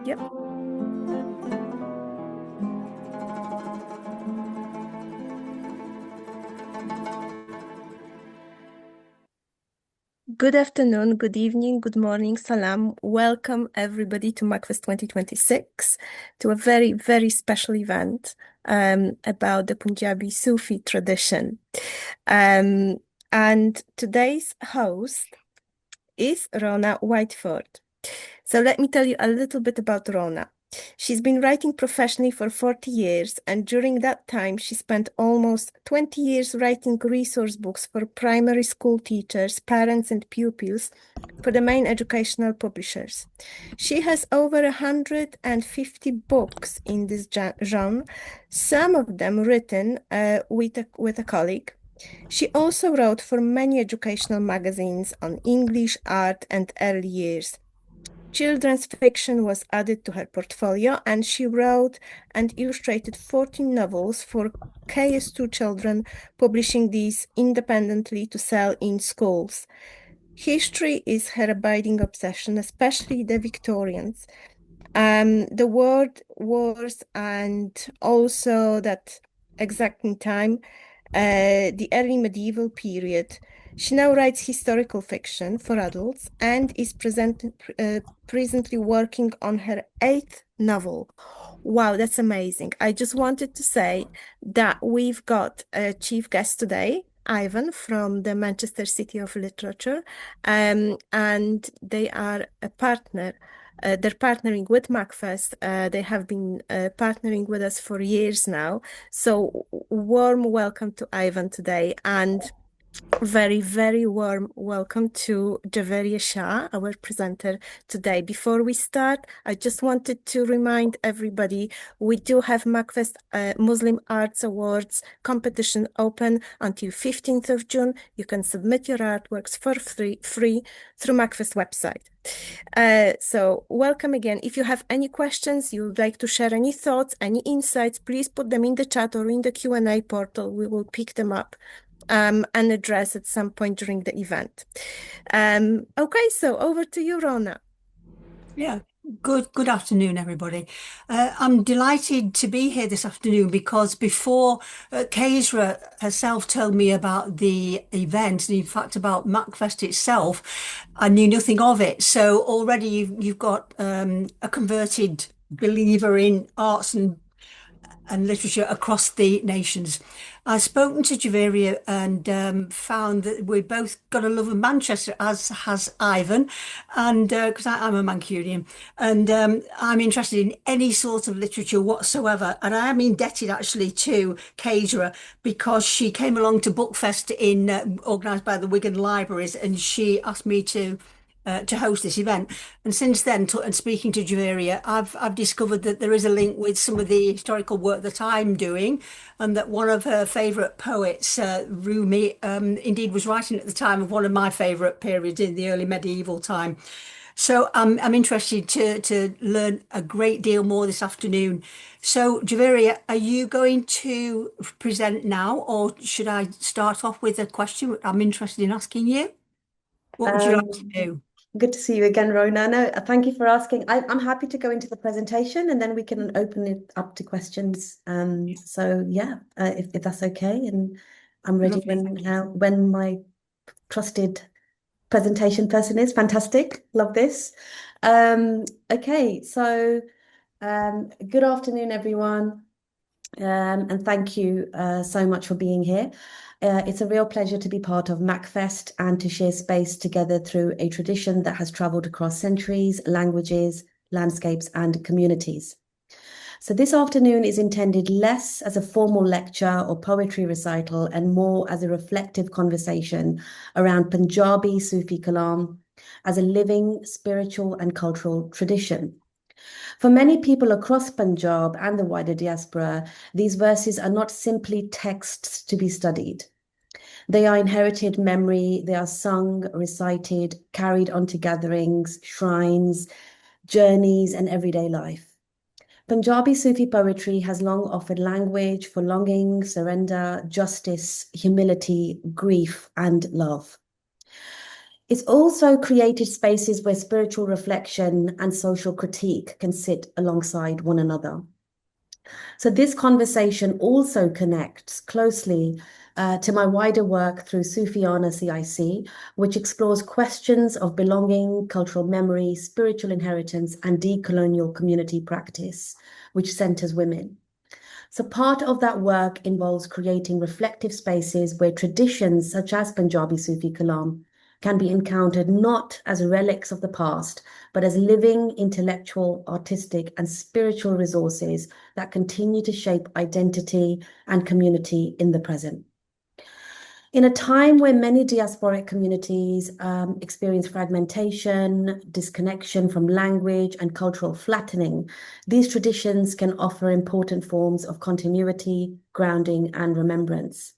Yep. Good afternoon, good evening, good morning, salam. Welcome everybody to MACFEST 2026, to a very, very special event about the Punjabi Sufi tradition. And today's host is Rona Whiteford. So let me tell you a little bit about Rona. She's been writing professionally for 40 years, and during that time, she spent almost 20 years writing resource books for primary school teachers, parents, and pupils for the main educational publishers. She has over 150 books in this genre, some of them written with a colleague. She also wrote for many educational magazines on English, art, and early years. Children's fiction was added to her portfolio, and she wrote and illustrated 14 novels for KS2 children, publishing these independently to sell in schools. History is her abiding obsession, especially the Victorians. The world wars and also that exacting time, the early medieval period. She now writes historical fiction for adults and is presently working on her 8th novel. Wow, that's amazing. I just wanted to say that we've got a chief guest today, Ivan from the Manchester City of Literature, and they are a partner. They're partnering with MACFEST. They have been partnering with us for years now. So warm welcome to Ivan today, and very, very warm welcome to Javeria Shah, our presenter today. Before we start, I just wanted to remind everybody we do have MACFEST Muslim Arts Awards competition open until 15th of June. You can submit your artworks for free through MACFEST website. So welcome again. If you have any questions, you would like to share any thoughts, any insights, please put them in the chat or in the Q&A portal. We will pick them up and address at some point during the event. Okay, so over to you, Rona. Yeah, good afternoon, everybody. I'm delighted to be here this afternoon because before Kezra herself told me about the event, and in fact about MACFEST itself, I knew nothing of it. So already you've got a converted believer in arts and literature across the nations. I've spoken to Javeria and found that we both got a love of Manchester, as has Ivan, and because I'm a Mancunian, and I'm interested in any sort of literature whatsoever. And I am indebted actually to Kezra because she came along to Bookfest organised by the Wigan Libraries, and she asked me to host this event. And since then, and speaking to Javeria, I've discovered that there is a link with some of the historical work that I'm doing, and that one of her favourite poets, Rumi, indeed was writing at the time of one of my favourite periods in the early medieval time. So I'm interested to learn a great deal more this afternoon. So Javeria, are you going to present now, or should I start off with a question I'm interested in asking you? What would you like to do? Good to see you again, Rona. No, thank you for asking. I'm happy to go into the presentation and then we can open it up to questions. So yeah, if that's okay, and I'm ready when my trusted presentation person is. Fantastic, love this. Okay, so good afternoon, everyone, and thank you so much for being here. It's a real pleasure to be part of MACFEST and to share space together through a tradition that has traveled across centuries, languages, landscapes, and communities. So this afternoon is intended less as a formal lecture or poetry recital and more as a reflective conversation around Punjabi Sufi Kalaam as a living spiritual and cultural tradition. For many people across Punjab and the wider diaspora, these verses are not simply texts to be studied. They are inherited memory, they are sung, recited, carried onto gatherings, shrines, journeys, and everyday life. Punjabi Sufi poetry has long offered language for longing, surrender, justice, humility, grief, and love. It's also created spaces where spiritual reflection and social critique can sit alongside one another. So this conversation also connects closely to my wider work through SUFIYANA CIC, which explores questions of belonging, cultural memory, spiritual inheritance, and decolonial community practice, which centers women. So part of that work involves creating reflective spaces where traditions such as Punjabi Sufi Kalaam can be encountered not as relics of the past, but as living intellectual, artistic, and spiritual resources that continue to shape identity and community in the present. In a time where many diasporic communities experience fragmentation, disconnection from language, and cultural flattening, these traditions can offer important forms of continuity, grounding, and remembrance.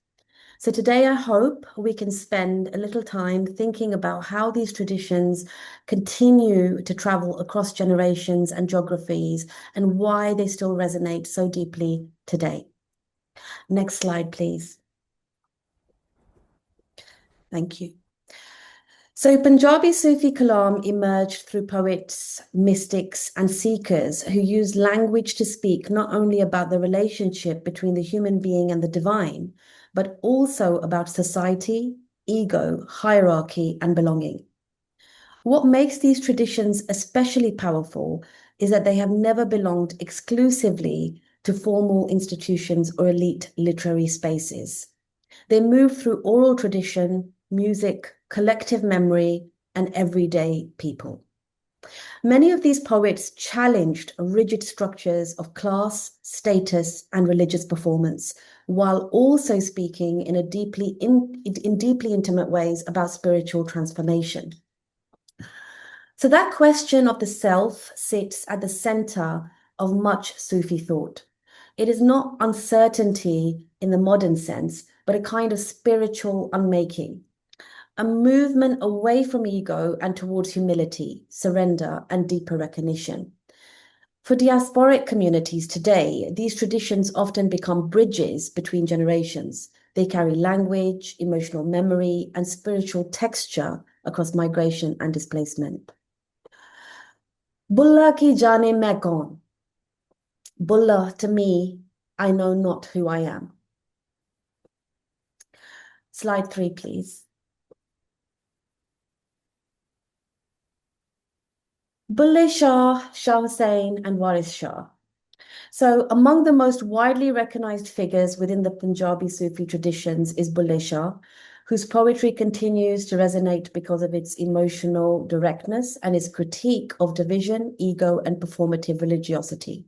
So today, I hope we can spend a little time thinking about how these traditions continue to travel across generations and geographies and why they still resonate so deeply today. Next slide, please. Thank you. So Punjabi Sufi Kalaam emerged through poets, mystics, and seekers who used language to speak not only about the relationship between the human being and the divine, but also about society, ego, hierarchy, and belonging. What makes these traditions especially powerful is that they have never belonged exclusively to formal institutions or elite literary spaces. They move through oral tradition, music, collective memory, and everyday people. Many of these poets challenged rigid structures of class, status, and religious performance, while also speaking in deeply intimate ways about spiritual transformation. So that question of the self sits at the center of much Sufi thought. It is not uncertainty in the modern sense, but a kind of spiritual unmaking, a movement away from ego and towards humility, surrender, and deeper recognition. For diasporic communities today, these traditions often become bridges between generations. They carry language, emotional memory, and spiritual texture across migration and displacement. Bulleh ki jaane main kaun? Bulleh, to me, I know not who I am. Slide 3, please. Bulleh Shah, Shah Hussain, and Waris Shah. So among the most widely recognized figures within the Punjabi Sufi traditions is Bulleh Shah, whose poetry continues to resonate because of its emotional directness and its critique of division, ego, and performative religiosity.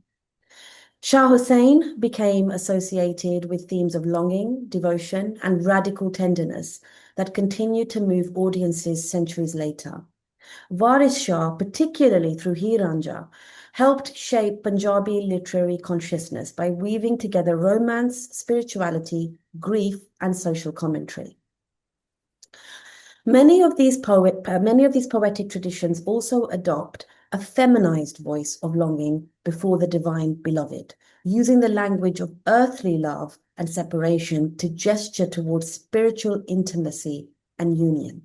Shah Hussain became associated with themes of longing, devotion, and radical tenderness that continue to move audiences centuries later. Waris Shah, particularly through Heer Ranjha, helped shape Punjabi literary consciousness by weaving together romance, spirituality, grief, and social commentary. Many of these poetic traditions also adopt a feminized voice of longing before the divine beloved, using the language of earthly love and separation to gesture towards spiritual intimacy and union.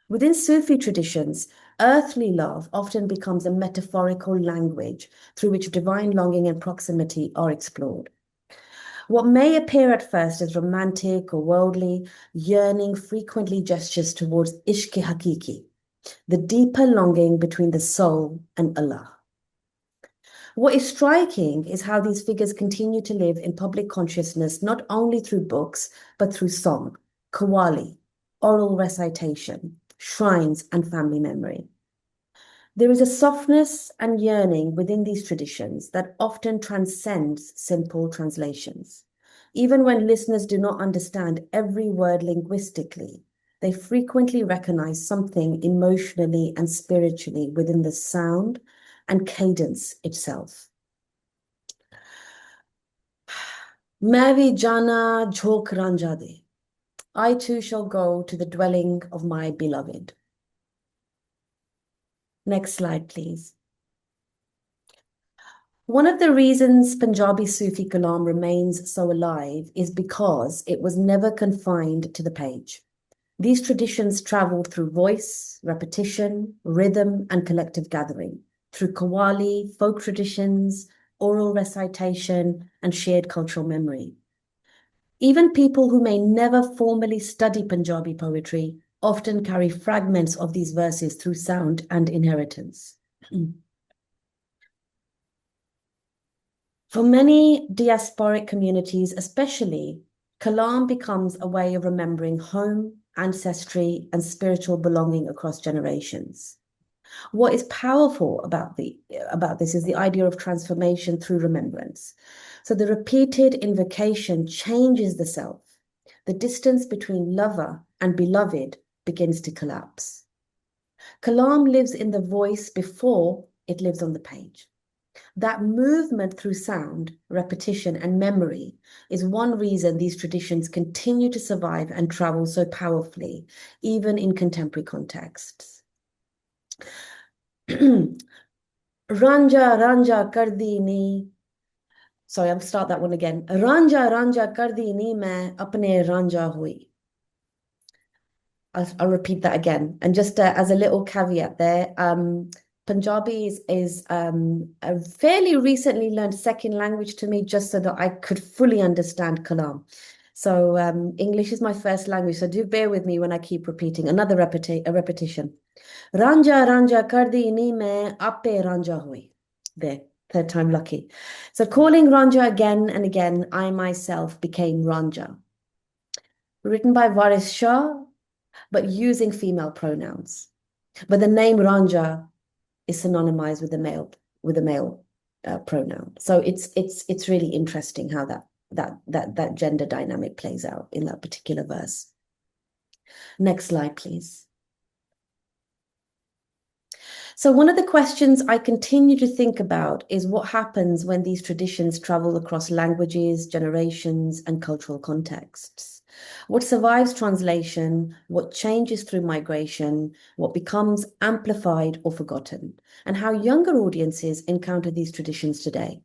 Within Sufi traditions, earthly love often becomes a metaphorical language through which divine longing and proximity are explored. What may appear at first as romantic or worldly, yearning frequently gestures towards ishq-i-hakiki, the deeper longing between the soul and Allah. What is striking is how these figures continue to live in public consciousness not only through books, but through song, qawwali, oral recitation, shrines, and family memory. There is a softness and yearning within these traditions that often transcends simple translations. Even when listeners do not understand every word linguistically, they frequently recognize something emotionally and spiritually within the sound and cadence itself. Mavi jana jhok ranja de. I too shall go to the dwelling of my beloved. Next slide, please. One of the reasons Punjabi Sufi Kalaam remains so alive is because it was never confined to the page. These traditions traveled through voice, repetition, rhythm, and collective gathering, through qawwali, folk traditions, oral recitation, and shared cultural memory. Even people who may never formally study Punjabi poetry often carry fragments of these verses through sound and inheritance. For many diasporic communities, especially, Kalaam becomes a way of remembering home, ancestry, and spiritual belonging across generations. What is powerful about this is the idea of transformation through remembrance. So the repeated invocation changes the self. The distance between lover and beloved begins to collapse. Kalaam lives in the voice before it lives on the page. That movement through sound, repetition, and memory is one reason these traditions continue to survive and travel so powerfully, even in contemporary contexts. Ranja, Ranja, Kardi ni. Sorry, I'll start that one again. Ranja, Ranja, Kardi ni main apne Ranja hui. I'll repeat that again. And just as a little caveat there, Punjabi is a fairly recently learned second language to me, just so that I could fully understand Kalaam. So English is my first language, so do bear with me when I keep repeating. Another repetition. Ranja, Ranja, kardi ni main ape Ranja hui. There, third time lucky. So calling Ranja again and again, I myself became Ranja. Written by Bulleh Shah, but using female pronouns. But the name Ranja is synonymized with the male pronoun. So it's really interesting how that gender dynamic plays out in that particular verse. Next slide, please. So one of the questions I continue to think about is what happens when these traditions travel across languages, generations, and cultural contexts. What survives translation, what changes through migration, what becomes amplified or forgotten, and how younger audiences encounter these traditions today.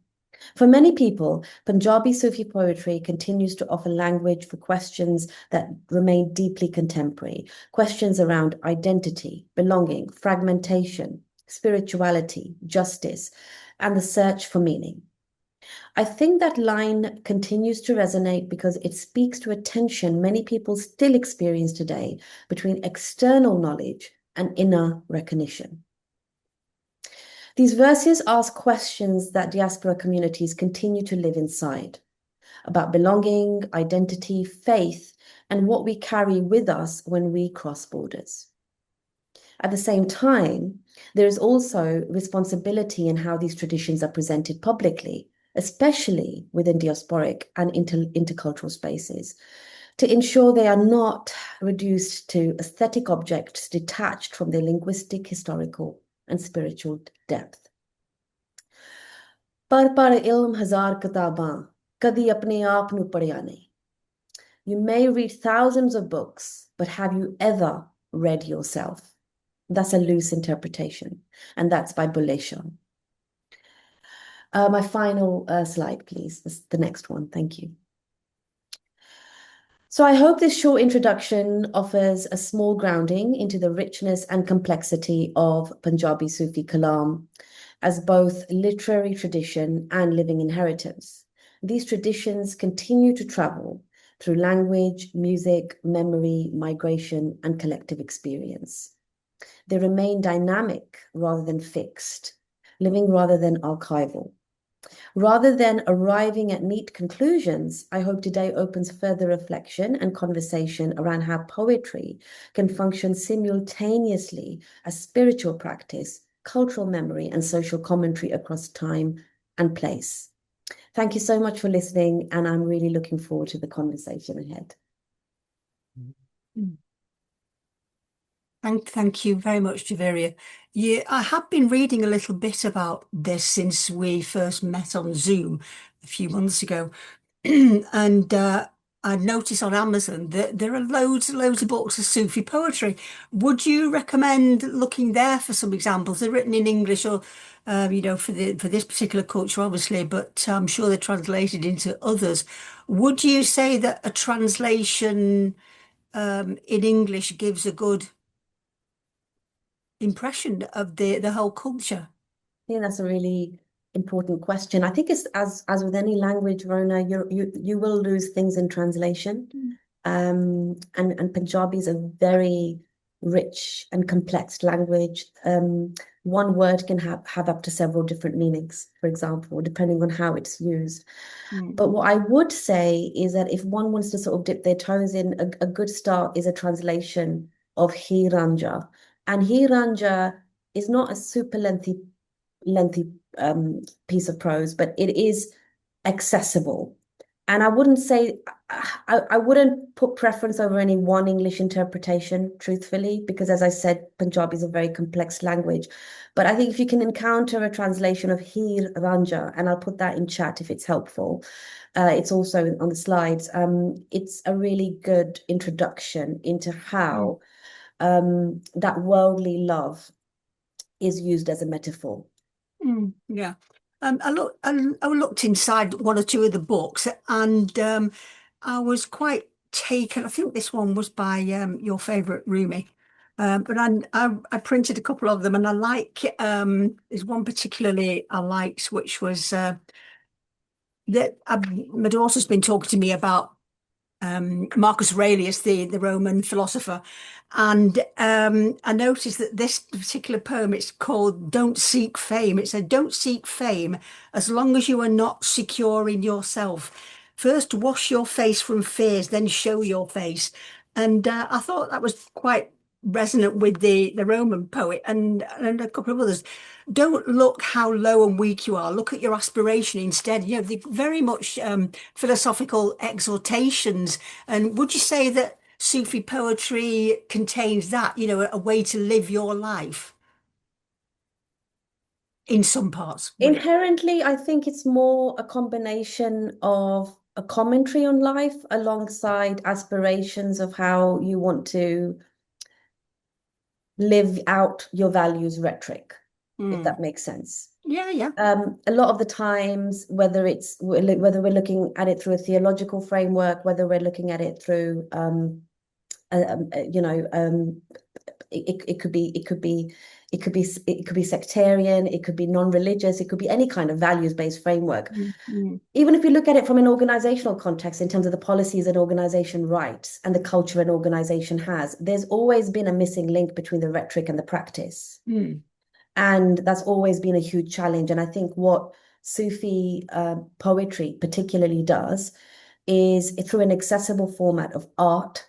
For many people, Punjabi Sufi poetry continues to offer language for questions that remain deeply contemporary, questions around identity, belonging, fragmentation, spirituality, justice, and the search for meaning. I think that line continues to resonate because it speaks to a tension many people still experience today between external knowledge and inner recognition. These verses ask questions that diaspora communities continue to live inside, about belonging, identity, faith, and what we carry with us when we cross borders. At the same time, there is also responsibility in how these traditions are presented publicly, especially within diasporic and intercultural spaces, to ensure they are not reduced to aesthetic objects detached from their linguistic, historical, and spiritual depth. Par ilm hazar kitaban, kadi apne aap nu padhya nahi. You may read thousands of books, but have you ever read yourself? That's a loose interpretation, and that's by Bulleh Shah. My final slide, please. The next one. Thank you. So I hope this short introduction offers a small grounding into the richness and complexity of Punjabi Sufi Kalaam as both literary tradition and living inheritance. These traditions continue to travel through language, music, memory, migration, and collective experience. They remain dynamic rather than fixed, living rather than archival. Rather than arriving at neat conclusions, I hope today opens further reflection and conversation around how poetry can function simultaneously as spiritual practice, cultural memory, and social commentary across time and place. Thank you so much for listening, and I'm really looking forward to the conversation ahead. Thank you very much, Javeria. Yeah, I have been reading a little bit about this since we first met on Zoom a few months ago. And I noticed on Amazon that there are loads and loads of books of Sufi poetry. Would you recommend looking there for some examples? They're written in English or, for this particular culture, obviously, but I'm sure they're translated into others. Would you say that a translation in English gives a good impression of the whole culture? I think that's a really important question. I think it's as with any language, Rona, you will lose things in translation. And Punjabi is a very rich and complex language. One word can have up to several different meanings, for example, depending on how it's used. But what I would say is that if one wants to sort of dip their toes in, a good start is a translation of Hiranja. And Hiranja is not a super lengthy piece of prose, but it is accessible. And I wouldn't say I wouldn't put preference over any one English interpretation, truthfully, because as I said, Punjabi is a very complex language. But I think if you can encounter a translation of Hir Ranja, and I'll put that in chat if it's helpful, it's also on the slides. It's a really good introduction into how that worldly love is used as a metaphor. Yeah. I looked inside one or two of the books, and I was quite taken. I think this one was by your favorite Rumi. But I printed a couple of them, and I like there's one particularly I liked, which was that my daughter's been talking to me about Marcus Aurelius, the Roman philosopher, and I noticed that this particular poem, it's called "Don't Seek Fame." It said, "Don't seek fame as long as you are not secure in yourself. First, wash your face from fears, then show your face." And I thought that was quite resonant with the Roman poet and a couple of others. Don't look how low and weak you are. Look at your aspiration instead. You know, the very much philosophical exhortations. And would you say that Sufi poetry contains that, you know, a way to live your life in some parts? Inherently, I think it's more a combination of a commentary on life alongside aspirations of how you want to live out your values rhetoric, if that makes sense. Yeah. A lot of the times, whether we're looking at it through a theological framework, whether we're looking at it through you know, it could be sectarian, it could be non-religious, it could be any kind of values-based framework. Even if you look at it from an organizational context in terms of the policies an organization writes and the culture an organization has, there's always been a missing link between the rhetoric and the practice. And that's always been a huge challenge. And I think what Sufi poetry particularly does is through an accessible format of art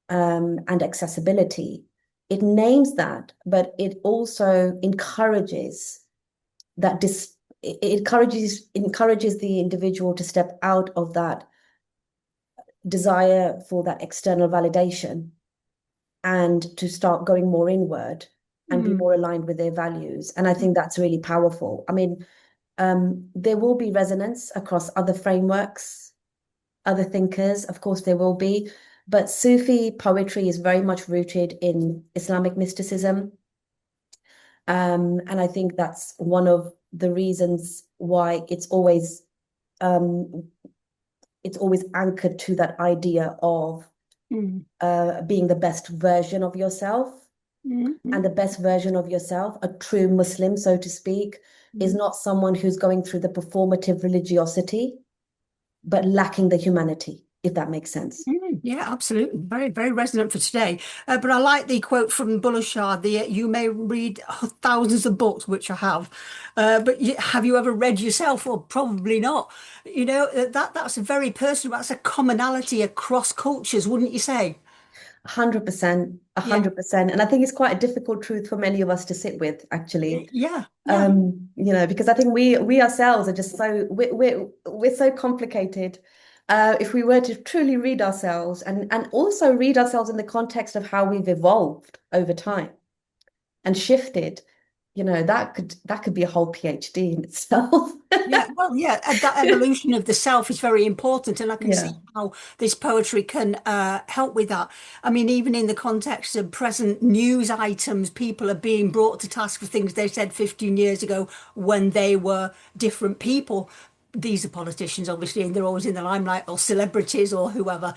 and accessibility, it names that, but it also encourages that it encourages the individual to step out of that desire for that external validation and to start going more inward and be more aligned with their values. And I think that's really powerful. I mean, there will be resonance across other frameworks, other thinkers, of course there will be, but Sufi poetry is very much rooted in Islamic mysticism. And I think that's one of the reasons why it's always anchored to that idea of being the best version of yourself. And the best version of yourself, a true Muslim, so to speak, is not someone who's going through the performative religiosity, but lacking the humanity, if that makes sense. Yeah, absolutely. Very, very resonant for today. But I like the quote from Bulleh Shah, you may read thousands of books, which I have, but have you ever read yourself? Well, probably not. You know, that's a very personal, that's a commonality across cultures, wouldn't you say? 100%, 100%. And I think it's quite a difficult truth for many of us to sit with, actually. Yeah. You know, because I think we ourselves are just so we're so complicated. If we were to truly read ourselves and also read ourselves in the context of how we've evolved over time and shifted, you know, that could be a whole PhD in itself. That evolution of the self is very important, and I can see how this poetry can help with that. I mean, even in the context of present news items, people are being brought to task for things they said 15 years ago when they were different people. these are politicians, obviously, and they're always in the limelight, or celebrities or whoever.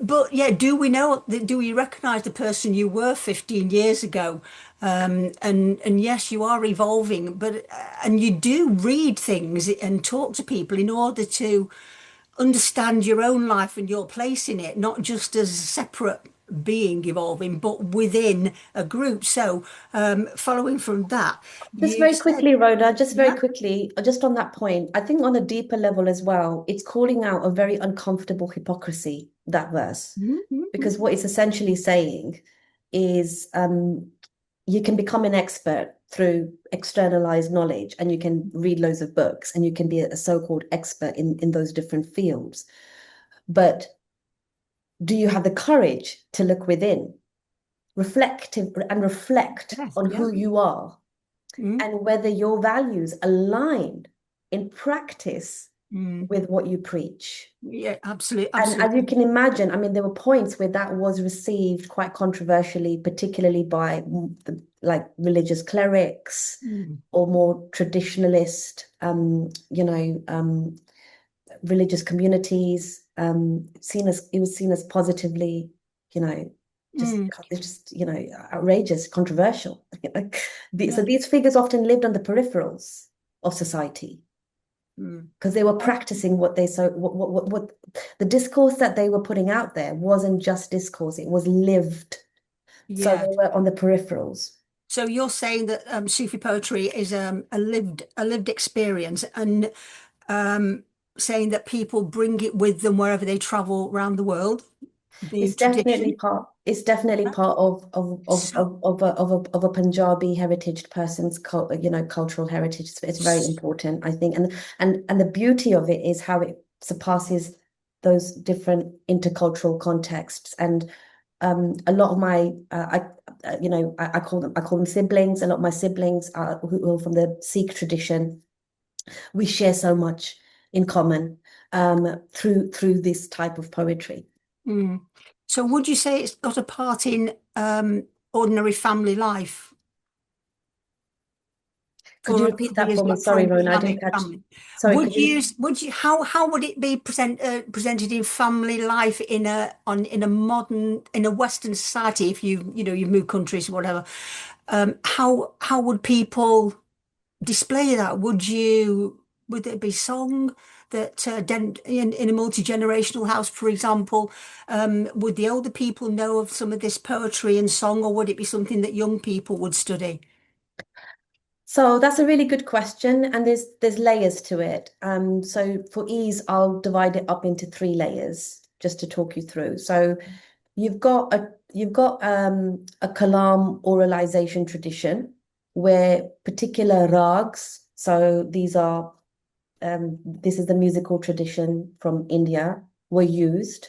But yeah, do we recognize the person you were 15 years ago? And yes, you are evolving, but and you do read things and talk to people in order to understand your own life and your place in it, not just as a separate being evolving, but within a group. So, following from that, Just you very said, quickly, Rhoda, just very yeah. quickly, just on that point, I think on a deeper level as well, it's calling out a very uncomfortable hypocrisy, that verse. Because what it's essentially saying is you can become an expert through externalized knowledge and you can read loads of books and you can be a so-called expert in those different fields. But do you have the courage to look within, reflective and reflect Yes, on yeah. who you are Mm, and whether your values align in practice mm. with what you preach? Yeah, absolutely, And as you absolutely. can imagine, I mean, there were points where that was received quite controversially, particularly by like religious clerics Mm. or more traditionalist, religious communities. It was seen as positively, you know, just Mm. it's just outrageous, controversial. So Yeah. these figures often lived on the peripherals of society Mm. because they were practicing what they so what the discourse that they were putting out there wasn't just discourse, it was lived. So Yeah. they were on the peripherals. So you're saying that Sufi poetry is a lived experience, and um, saying that people bring it with them wherever they travel around the world, the tradition. It's definitely part So, of a Punjabi heritage person's cultural heritage. It's very important, I think. And the beauty of it is how it surpasses those different intercultural contexts. And a lot of my I call them siblings. A lot of my siblings are who are from the Sikh tradition. We share so much in common through this type of poetry. mm. So would you say it's got a part in ordinary family life Could you for repeat the that for me? For Sorry, an Rona, I didn't Islamic catch. family? Sorry, could you? How would it be presented in family life in a modern, in a Western society? If you've moved countries or whatever, how would people display that? Would there be song that in a multi-generational house, for example, would the older people know of some of this poetry and song, or would it be something that young people would study? So that's a really good question, and there's layers to it. So for ease, I'll divide it up into three layers just to talk you through. So you've got a Kalaam oralization tradition where particular rags. So this is the musical tradition from India, were used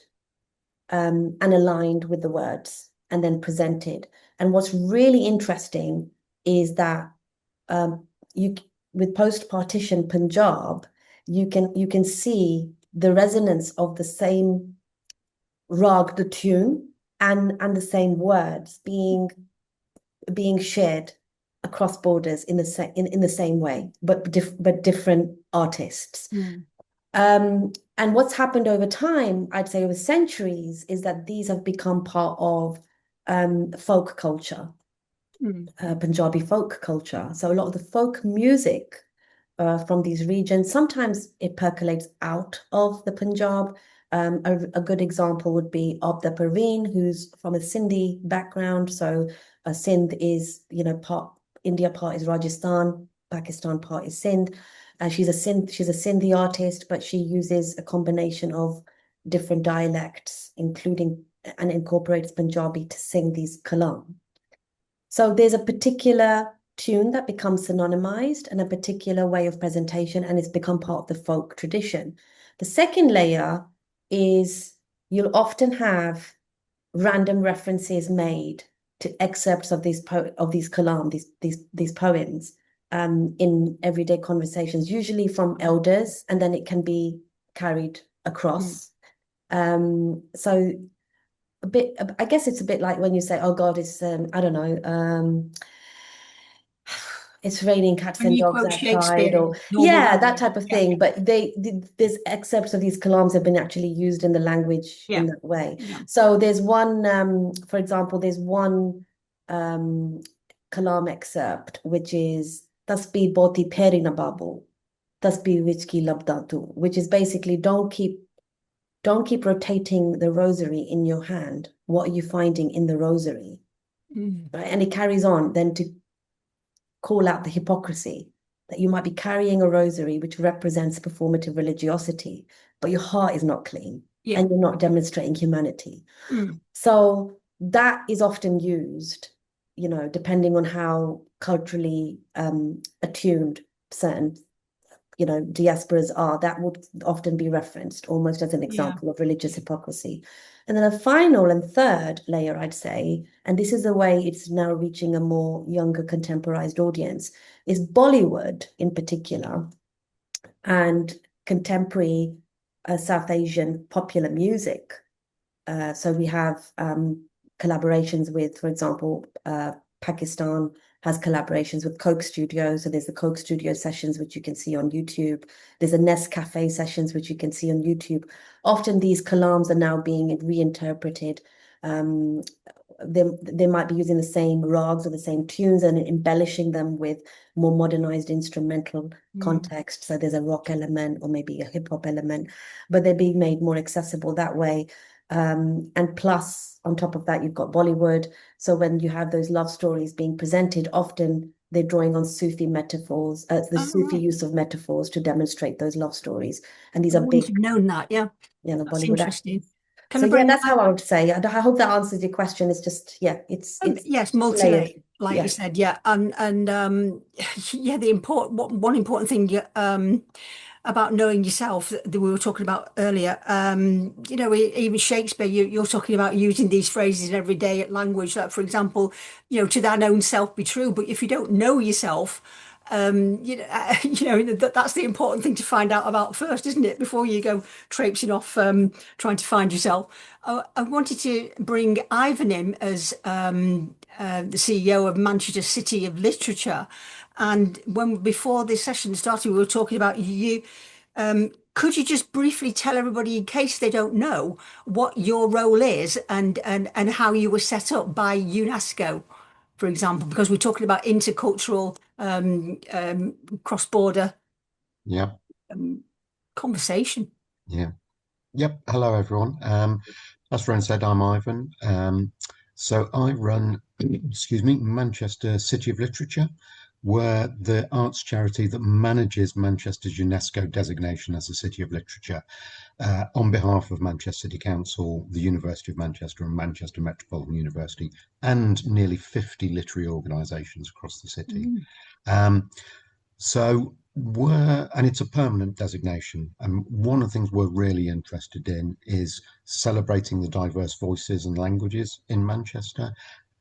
and aligned with the words and then presented. And what's really interesting is that you with post-partition Punjab, you can see the resonance of the same rag, the tune, and the same words being shared across borders in the same way, but different artists. Mm, And what's happened over time, I'd say over centuries, is that these have become part of folk culture, mm, Punjabi folk culture. So a lot of the folk music from these regions, sometimes it percolates out of the Punjab. A good example would be Abda Parveen, who's from a Sindhi background. So Sindh is, part India, part is Rajasthan, Pakistan, part is Sindh. She's a Sindhi artist, but she uses a combination of different dialects, including and incorporates Punjabi to sing these kalam. So there's a particular tune that becomes synonymized and a particular way of presentation, and it's become part of the folk tradition. The second layer is you'll often have random references made to excerpts of these kalam, these poems, in everyday conversations, usually from elders, and then it can be carried mm, across. So I guess it's a bit like when you say, "Oh God, it's I don't know, it's raining cats When and you dogs quote outside, Shakespeare or in normal yeah, that language. type of Yeah, thing. But there's excerpts of these kalams have been actually used in the language yeah, in that way. yeah. So there's one, for example, there's one um, kalam excerpt which is Tasbih boti peri na babu, Tasbih which ki labdatu, which is basically don't keep rotating the rosary in your hand. What are you finding in the rosary? Mm. Right? And it carries on then to call out the hypocrisy that you might be carrying a rosary which represents performative religiosity, but your heart is not clean Yeah. and you're not demonstrating humanity. Mm. So that is often used, depending on how culturally attuned certain diasporas are, that would often be referenced almost as an Yeah. example of religious hypocrisy. And then a final and third layer, I'd say, and this is the way it's now reaching a more younger contemporized audience, is Bollywood in particular and contemporary South Asian popular music. So we have collaborations with, for example, Pakistan has collaborations with Coke Studio. So there's the Coke Studio sessions, which you can see on YouTube. There's a Nescafe sessions, which you can see on YouTube. Often these kalams are now being reinterpreted. They might be using the same rags or the same tunes and embellishing them with more modernized instrumental context. So there's a rock element or maybe a hip hop element, but they're being made more accessible that way. And plus, on top of that, you've got Bollywood. So when you have those love stories being presented, often they're drawing on Sufi metaphors, the Oh, Sufi right. use of metaphors to demonstrate those love stories. And these I are wouldn't have big, known that. Yeah, the that's Bollywood interesting. actors. Can So I yeah, bring that's how I would say. I hope that answers your question. It's just, yeah, it's yes, layered. multi-layered, like you Yeah. said, yeah, and yeah, one important thing about knowing yourself that we were talking about earlier. Even Shakespeare, you're talking about using these phrases in everyday language. Like, for example, to thine own self be true. But if you don't know yourself, that's the important thing to find out about first, isn't it? Before you go traipsing off trying to find yourself. I wanted to bring Ivan in as the CEO of Manchester City of Literature, and before this session started, we were talking about you. Could you just briefly tell everybody, in case they don't know, what your role is and how you were set up by UNESCO, for example, because we're talking about intercultural, cross-border Yeah, conversation. yeah. Yep. Hello, everyone. As Ren said, I'm Ivan. So I run, excuse me, Manchester City of Literature. We're the arts charity that manages Manchester's UNESCO designation as a City of Literature on behalf of Manchester City Council, the University of Manchester, and Manchester Metropolitan University, and nearly 50 literary organisations across the city. And it's a permanent designation. And one of the things we're really interested in is celebrating the diverse voices and languages in Manchester.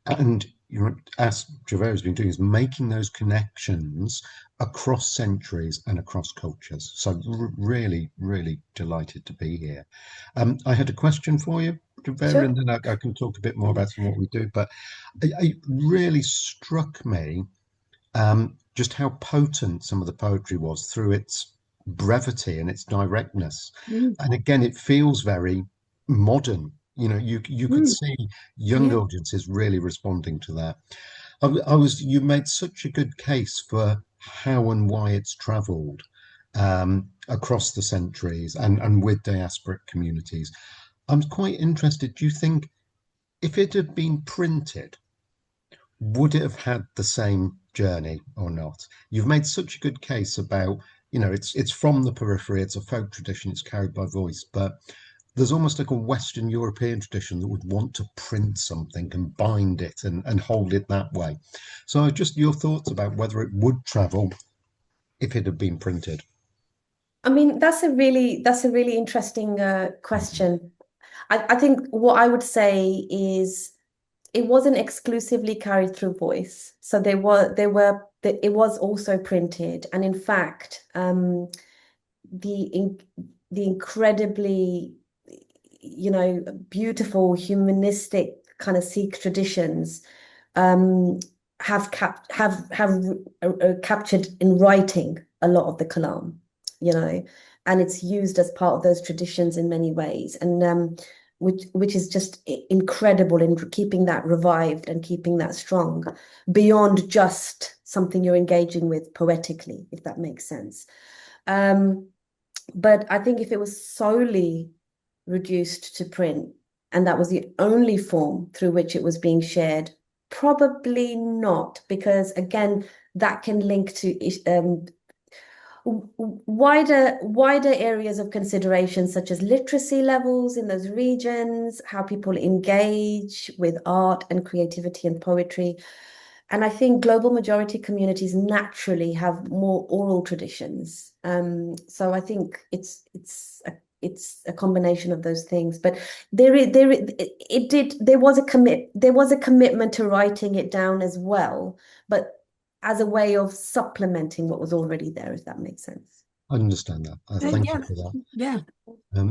And as Javeria's been doing, is making those connections across centuries and across cultures. So really, really delighted to be here. I had a question for you, Javeria, Sure. and then I can talk a bit more about what we do. But it really struck me just how potent some of the poetry was through its brevity and its directness. And again, it feels very modern. You could see young Yeah. audiences really responding to that. You made such a good case for how and why it's travelled across the centuries and with diasporic communities. I'm quite interested. Do you think if it had been printed, would it have had the same journey or not? You've made such a good case about, it's from the periphery, it's a folk tradition, it's carried by voice, but there's almost like a Western European tradition that would want to print something and bind it and hold it that way. So just your thoughts about whether it would travel if it had been printed. I mean, that's a really interesting question. I think what I would say is it wasn't exclusively carried through voice. So it was also printed. And in fact, the in, the incredibly, beautiful humanistic kind of Sikh traditions, have captured in writing a lot of the Kalaam, you know, and it's used as part of those traditions in many ways, and which is just incredible in keeping that revived and keeping that strong beyond just something you're engaging with poetically, if that makes sense. But I think if it was solely reduced to print and that was the only form through which it was being shared, probably not, because again, that can link to wider areas of consideration, such as literacy levels in those regions, how people engage with art and creativity and poetry. And I think global majority communities naturally have more oral traditions. So I think it's a combination of those things. But there was a commitment to writing it down as well, but as a way of supplementing what was already there, if that makes sense. I understand that. Thank you for that. Yeah.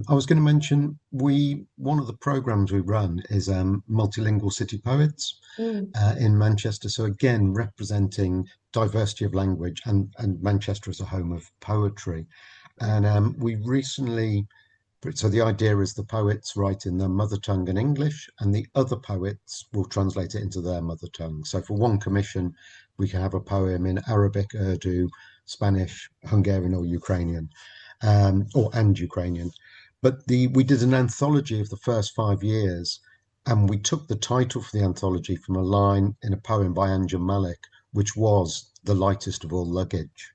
I was going to mention one of the programs we run is Multilingual City Poets in Manchester. So again, representing diversity of language and Manchester as a home of poetry. And we recently, so the idea is the poets write in their mother tongue and English, and the other poets will translate it into their mother tongue. So for one commission, we can have a poem in Arabic, Urdu, Spanish, Hungarian, or Ukrainian, and Ukrainian. But we did an anthology of the first 5 years, and we took the title for the anthology from a line in a poem by Anjum Malik, which was "The Lightest of All Luggage."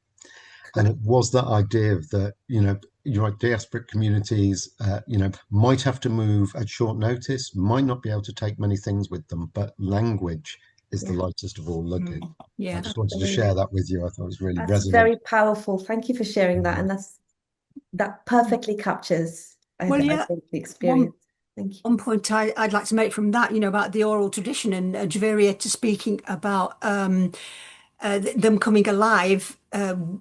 And it was that idea of that, you're right, diasporic communities, might have to move at short notice, might not be able to take many things with them, but language is the lightest of all luggage. Yeah, I just wanted to share that with you. I thought it was really resonant. Very powerful. Thank you for sharing that. And that perfectly captures, I think, the experience. Thank you. One point I'd like to make from that, about the oral tradition and Javeria to speaking about them coming alive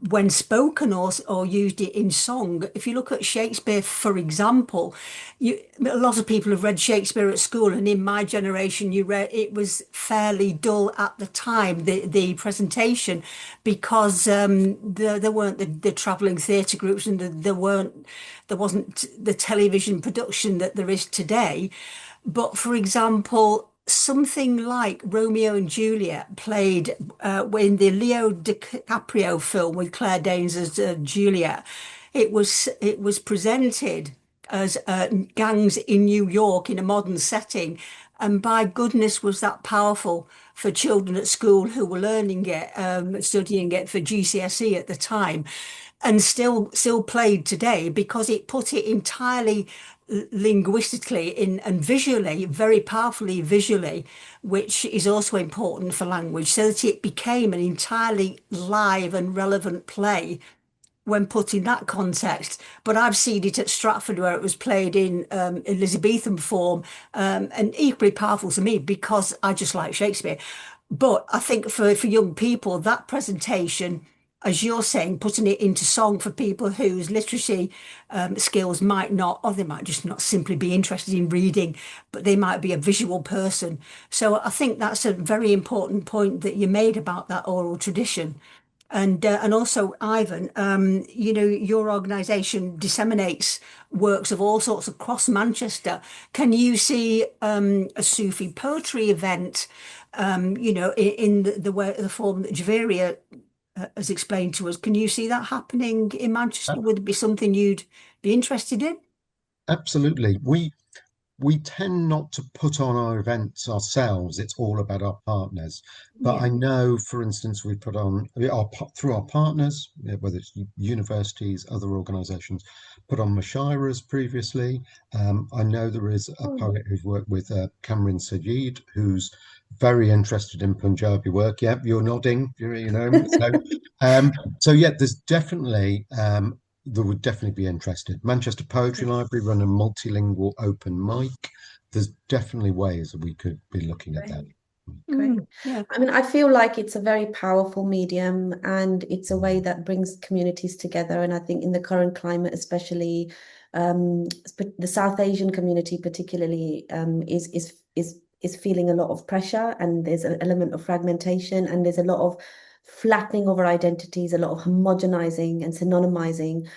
when spoken or used it in song. If you look at Shakespeare, for example, a lot of people have read Shakespeare at school, and in my generation, it was fairly dull at the time, the presentation, because there weren't the travelling theatre groups, and there wasn't the television production that there is today. But for example, something like Romeo and Juliet played in the Leo DiCaprio film with Claire Danes as Juliet. It was presented as gangs in New York in a modern setting, and by goodness was that powerful for children at school who were learning it, studying it for GCSE at the time, and still played today, because it put it entirely linguistically and visually, very powerfully visually, which is also important for language, so that it became an entirely live and relevant play when put in that context. But I've seen it at Stratford, where it was played in Elizabethan form, and equally powerful to me because I just like Shakespeare. But I think for young people, that presentation, as you're saying, putting it into song for people whose literacy skills might not, or they might just not simply be interested in reading, but they might be a visual person. So I think that's a very important point that you made about that oral tradition. And also, Ivan, your organisation disseminates works of all sorts across Manchester. Can you see a Sufi poetry event, in the form that Javeria has explained to us? Can you see that happening in Manchester? Would it be something you'd be interested in? Absolutely. We tend not to put on our events ourselves. It's all about our partners. But I know, for instance, we put on through our partners, whether it's universities, other organisations, put on Mushairahs previously. I know there is a poet who's worked with Cameron Sajid, who's very interested in Punjabi work. Yeah, you're nodding. So yeah, there's definitely. There would definitely be interested. Manchester Poetry Library run a multilingual open mic. There's definitely ways that we could be looking at that. Great. Yeah. I mean, I feel like it's a very powerful medium, and it's a way that brings communities together. And I think in the current climate, especially the South Asian community particularly is is feeling a lot of pressure, and there's an element of fragmentation, and there's a lot of flattening of our identities, a lot of homogenizing and synonymizing.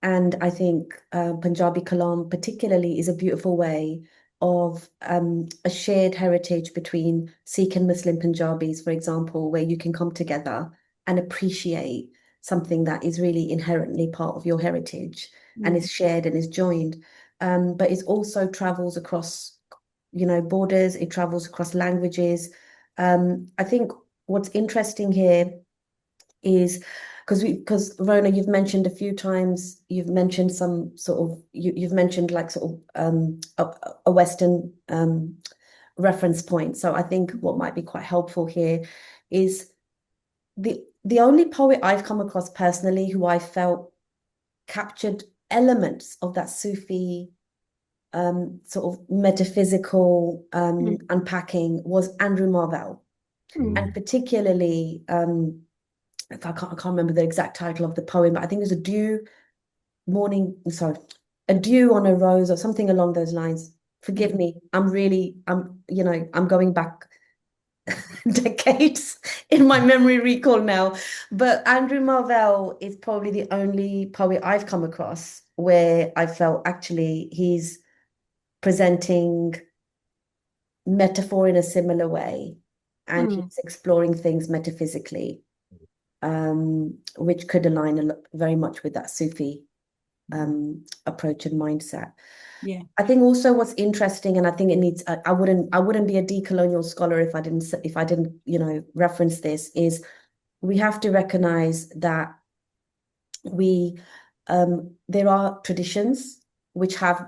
And I think Punjabi Kalaam particularly is a beautiful way of a shared heritage between Sikh and Muslim Punjabis, for example, where you can come together and appreciate something that is really inherently part of your heritage and is shared and is joined. But it also travels across, borders, it travels across languages. I think what's interesting here is because Rona, you've mentioned a few times, you've mentioned some sort of you've mentioned like sort of a Western reference point. So I think what might be quite helpful here is the only poet I've come across personally who I felt captured elements of that Sufi sort of metaphysical unpacking was Andrew Marvell. And particularly I can't remember the exact title of the poem, but I think there's a dew on a rose or something along those lines. Forgive me, I'm going back decades in my memory recall now. But Andrew Marvell is probably the only poet I've come across where I felt actually he's presenting metaphor in a similar way, and he's exploring things metaphysically, which could align very much with that Sufi approach and mindset. Yeah. I think also what's interesting, and I think it needs, I wouldn't be a decolonial scholar if I didn't reference this, is we have to recognize that there are traditions which have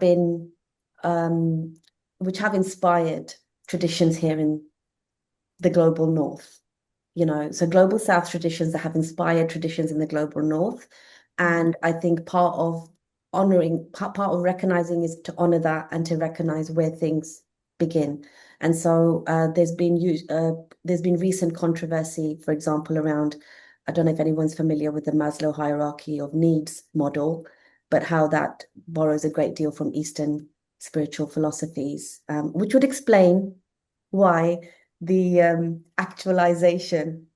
inspired traditions here in the global north. So global south traditions that have inspired traditions in the global north. And I think part of recognizing is to honor that and to recognize where things begin. And so there's been recent controversy, for example, around, I don't know if anyone's familiar with the Maslow hierarchy of needs model, but how that borrows a great deal from Eastern spiritual philosophies, which would explain why the actualization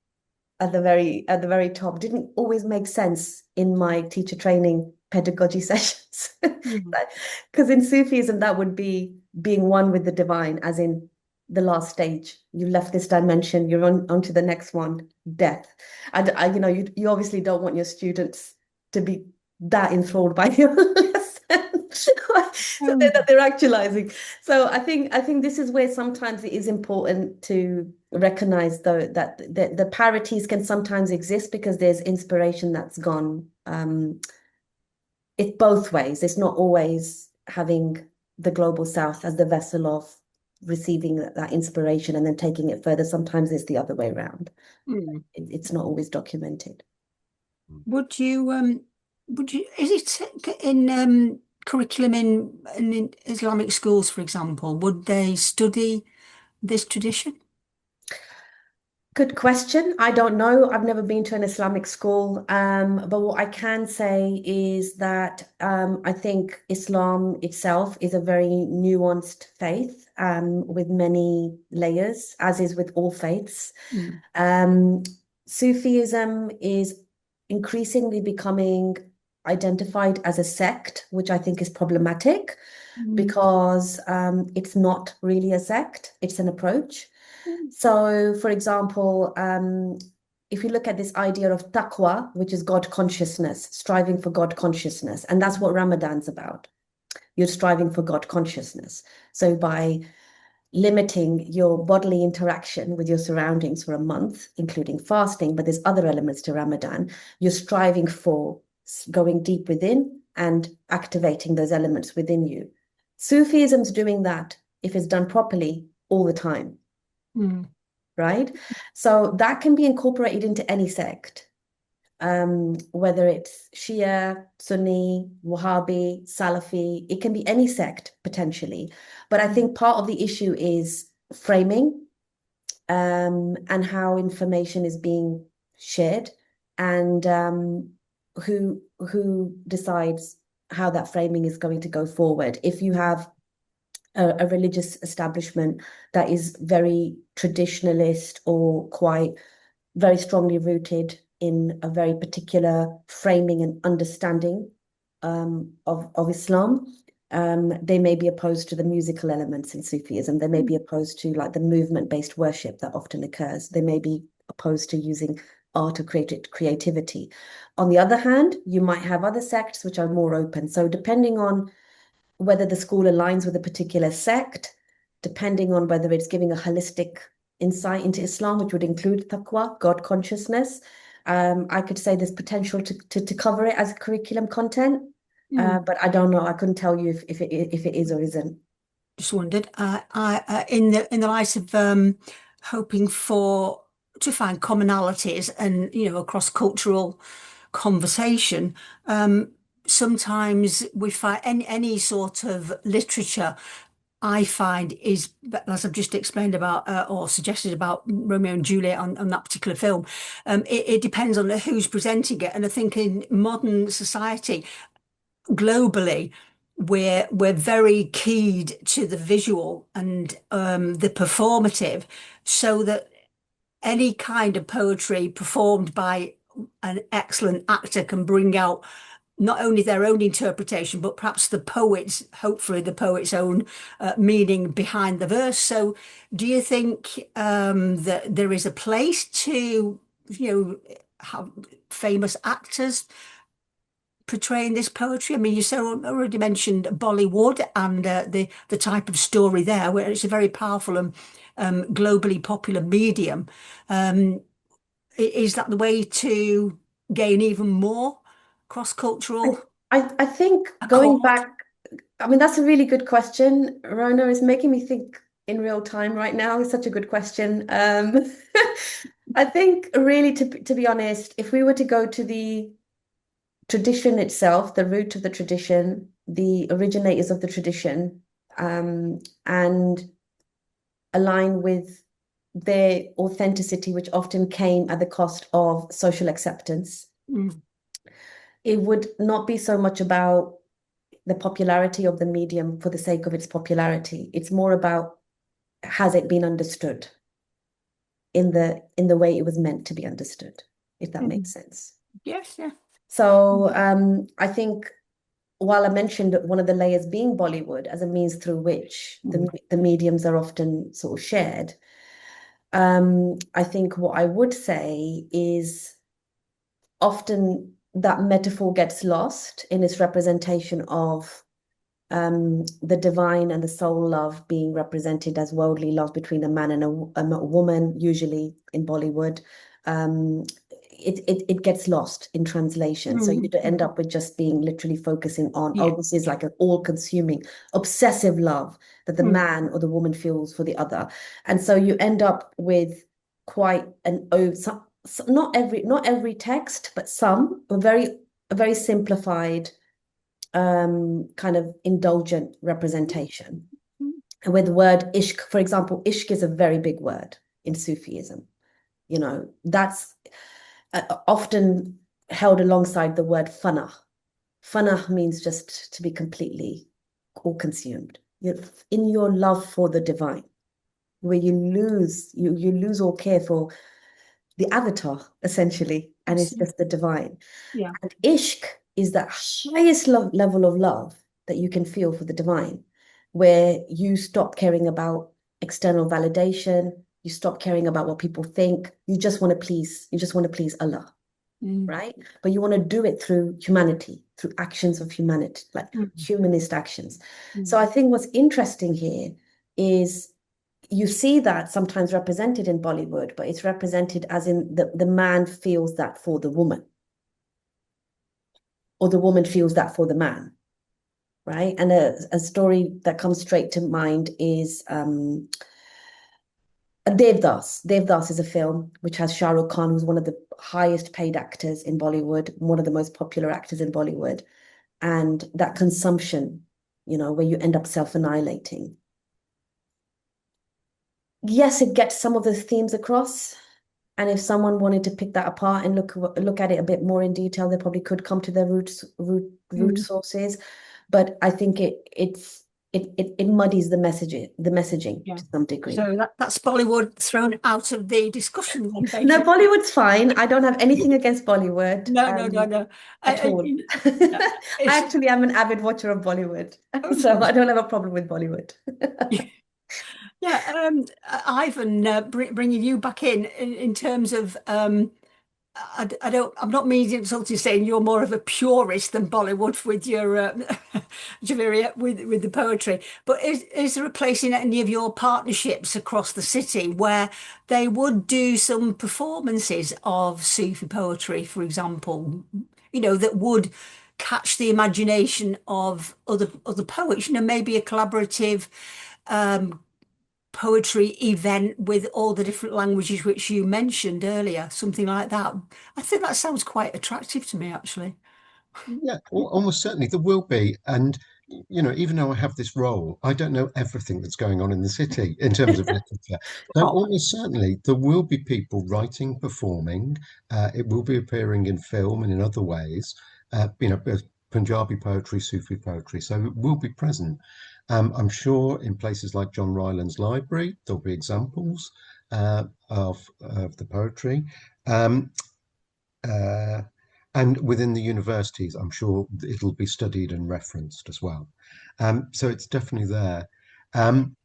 at the very top didn't always make sense in my teacher training pedagogy sessions. Because in Sufism, that would be being one with the divine, as in the last stage. You left this dimension, you're on to the next one, death. And you obviously don't want your students to be that enthralled by your lesson. So that they're actualizing. So I think this is where sometimes it is important to recognize, though, that the parities can sometimes exist because there's inspiration that's gone. It's both ways. It's not always having the global south as the vessel of receiving that inspiration and then taking it further. Sometimes it's the other way around. It's not always documented. Would you is it in curriculum in Islamic schools, for example, would they study this tradition? Good question. I don't know. I've never been to an Islamic school, but what I can say is that I think Islam itself is a very nuanced faith with many layers, as is with all faiths. Sufism is increasingly becoming identified as a sect, which I think is problematic because it's not really a sect, it's an approach. So, for example, if you look at this idea of taqwa, which is God consciousness, striving for God consciousness, and that's what Ramadan's about. You're striving for God consciousness. So by limiting your bodily interaction with your surroundings for a month, including fasting, but there's other elements to Ramadan, you're striving for going deep within and activating those elements within you. Sufism's doing that, if it's done properly, all the time. Right? So that can be incorporated into any sect, whether it's Shia, Sunni, Wahhabi, Salafi, it can be any sect potentially. But I think part of the issue is framing and how information is being shared, and who decides how that framing is going to go forward. If you have a religious establishment that is very traditionalist or quite very strongly rooted in a very particular framing and understanding of Islam. They may be opposed to the musical elements in Sufism. They may be opposed to like the movement-based worship that often occurs. They may be opposed to using art or creativity. On the other hand, you might have other sects which are more open. So depending on whether the school aligns with a particular sect, depending on whether it's giving a holistic insight into Islam, which would include taqwa, God consciousness, I could say there's potential to cover it as curriculum content. But I don't know. I couldn't tell you if it is or isn't. Just wondered, in the light of hoping to find commonalities and across cultural conversation, sometimes we find any sort of literature I find is, as I've just explained about or suggested about Romeo and Juliet on that particular film, it depends on who's presenting it. And I think in modern society, globally, we're very keyed to the visual and the performative, so that any kind of poetry performed by an excellent actor can bring out not only their own interpretation, but perhaps hopefully the poet's own meaning behind the verse. So do you think that there is a place to, have famous actors portraying this poetry? I mean, you already mentioned Bollywood and the type of story there, where it's a very powerful and globally popular medium. Is that the way to gain even more cross-cultural I think going back, I mean, that's a really good question. Rona is making me think in real time right now. It's such a good question. I think really, to be honest, if we were to go to the tradition itself, the root of the tradition, the originators of the tradition, and align with their authenticity, which often came at the cost of social acceptance. It would not be so much about the popularity of the medium for the sake of its popularity. It's more about, has it been understood in the way it was meant to be understood, if that makes sense. Yes, yeah. So I think while I mentioned one of the layers being Bollywood as a means through which the mediums are often sort of shared, I think what I would say is often that metaphor gets lost in its representation of the divine and the soul love being represented as worldly love between a man and a woman, usually in Bollywood. It gets lost in translation. So you end up with just being literally focusing on, this is like an all-consuming, obsessive love that the man or the woman feels for the other. And so you end up with quite not every text, but some, a very simplified, kind of indulgent representation. And with the word ishq, for example, ishq is a very big word in Sufism. That's often held alongside the word fana. Fana means just to be completely all-consumed. In your love for the divine, where you lose all care for the avatar, essentially, and it's just the divine. Yeah. And ishq is that highest level of love that you can feel for the divine, where you stop caring about external validation, you stop caring about what people think, you just want to please Allah, right? But you want to do it through humanity, through actions of humanity, like humanist actions. So I think what's interesting here is you see that sometimes represented in Bollywood, but it's represented as in the man feels that for the woman, or the woman feels that for the man, right? And a story that comes straight to mind is Devdas. Devdas is a film which has Shah Rukh Khan, who's one of the highest paid actors in Bollywood, one of the most popular actors in Bollywood. And that consumption, where you end up self-annihilating. Yes, it gets some of the themes across. And if someone wanted to pick that apart and look at it a bit more in detail, they probably could come to their root sources. But I think it's it muddies the messaging Yeah. to some degree. So that's Bollywood thrown out of the discussion then, No, basically. Bollywood's fine. I don't have anything against Bollywood No. at all. Yeah, I actually am an avid watcher of Bollywood, so I don't have a problem with Bollywood. yeah. Ivan, bringing you back in terms of I'm not meaning to saying you're more of a purist than Bollywood with your Javeria with the poetry. But is there a place in any of your partnerships across the city where they would do some performances of Sufi poetry, for example, that would catch the imagination of other poets, maybe a collaborative poetry event with all the different languages which you mentioned earlier, something like that. I think that sounds quite attractive to me, actually. Yeah, almost certainly there will be. And, even though I have this role, I don't know everything that's going on in the city in terms of literature. So Oh, almost certainly there will be people writing, performing. It will be appearing in film and in other ways, both Punjabi poetry, Sufi poetry. So it will be present. I'm sure in places like John Ryland's library, there'll be examples of the poetry. Um, uh, and within the universities, I'm sure it'll be studied and referenced as well. So it's definitely there. Um,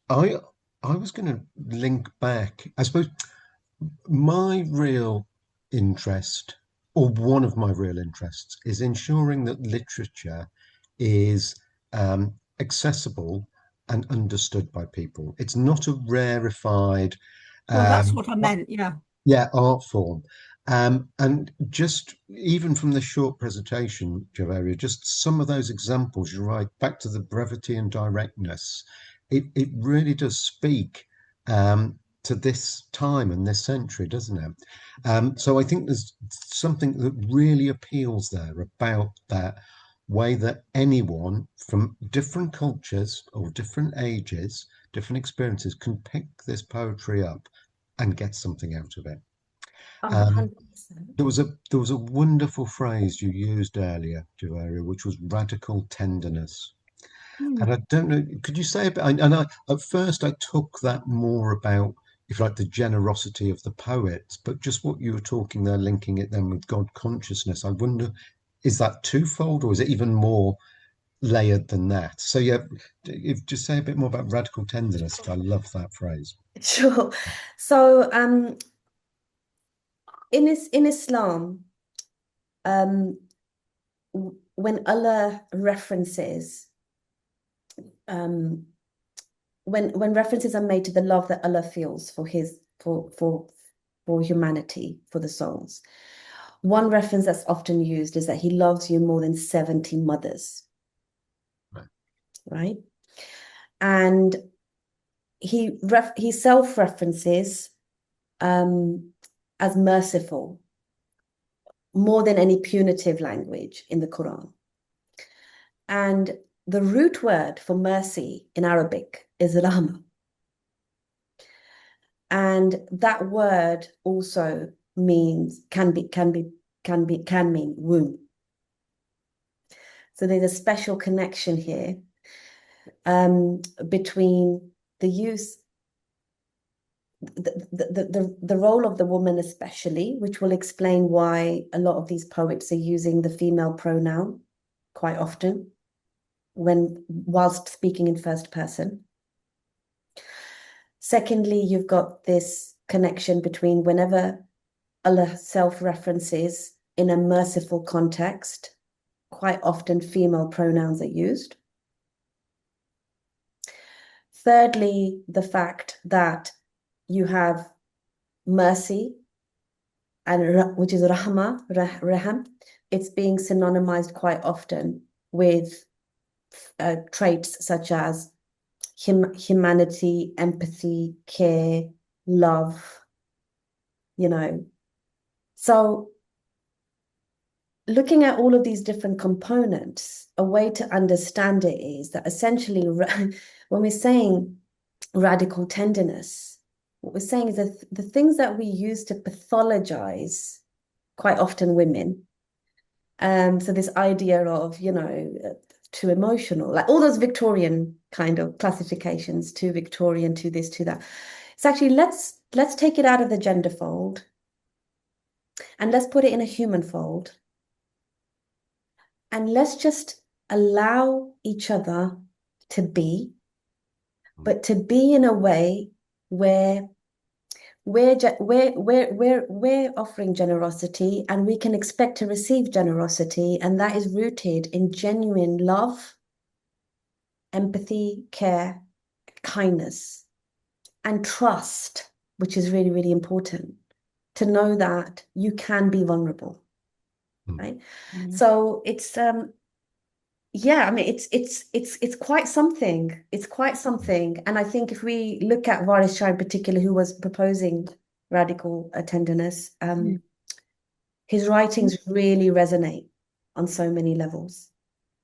I I was going to link back. I suppose my real interest, or one of my real interests, is ensuring that literature is accessible and understood by people. It's not a rarefied, well, that's um, what I meant. Yeah. yeah, art form. And just even from the short presentation, Javeria, just some of those examples, you're right, back to the brevity and directness, it really does speak to this time and this century, doesn't it? So I think there's something that really appeals there about that way that anyone from different cultures or different ages, different experiences can pick this poetry up and get something out of it. Um, 100%. there was a wonderful phrase you used earlier, Javeria, which was radical tenderness. Hmm. And I don't know, could you say a bit? And I at first I took that more about, if you like, the generosity of the poets, but just what you were talking there, linking it then with God consciousness. I wonder, is that twofold or is it even more layered than that? So yeah, if just say a bit more about radical tenderness. I love that phrase. Sure. So in Islam, um, when Allah references, um, when references are made to the love that Allah feels for for humanity, for the souls, one reference that's often used is that He loves you more than 70 mothers, right? And he self-references as merciful more than any punitive language in the Quran. And the root word for mercy in Arabic is rahma. And that word also can mean womb. So there's a special connection here between the use, the role of the woman especially, which will explain why a lot of these poets are using the female pronoun quite often whilst speaking in first person. Secondly, you've got this connection between whenever Allah self-references in a merciful context, quite often female pronouns are used. Thirdly, the fact that you have mercy, and which is rahma, raham, it's being synonymized quite often with traits such as humanity, empathy, care, love, So looking at all of these different components, a way to understand it is that essentially when we're saying radical tenderness, what we're saying is that the things that we use to pathologize quite often women So this idea of, too emotional, like all those Victorian kind of classifications, too Victorian, too this, too that. It's actually let's take it out of the gender fold and let's put it in a human fold. And let's just allow each other to be, but to be in a way where we're offering generosity and we can expect to receive generosity, and that is rooted in genuine love, empathy, care, kindness, and trust, which is really, really important to know that you can be vulnerable, right? So it's yeah, I mean it's quite something. It's quite something. And I think if we look at Reverence Shah in particular, who was proposing radical tenderness, his writings really resonate on so many levels.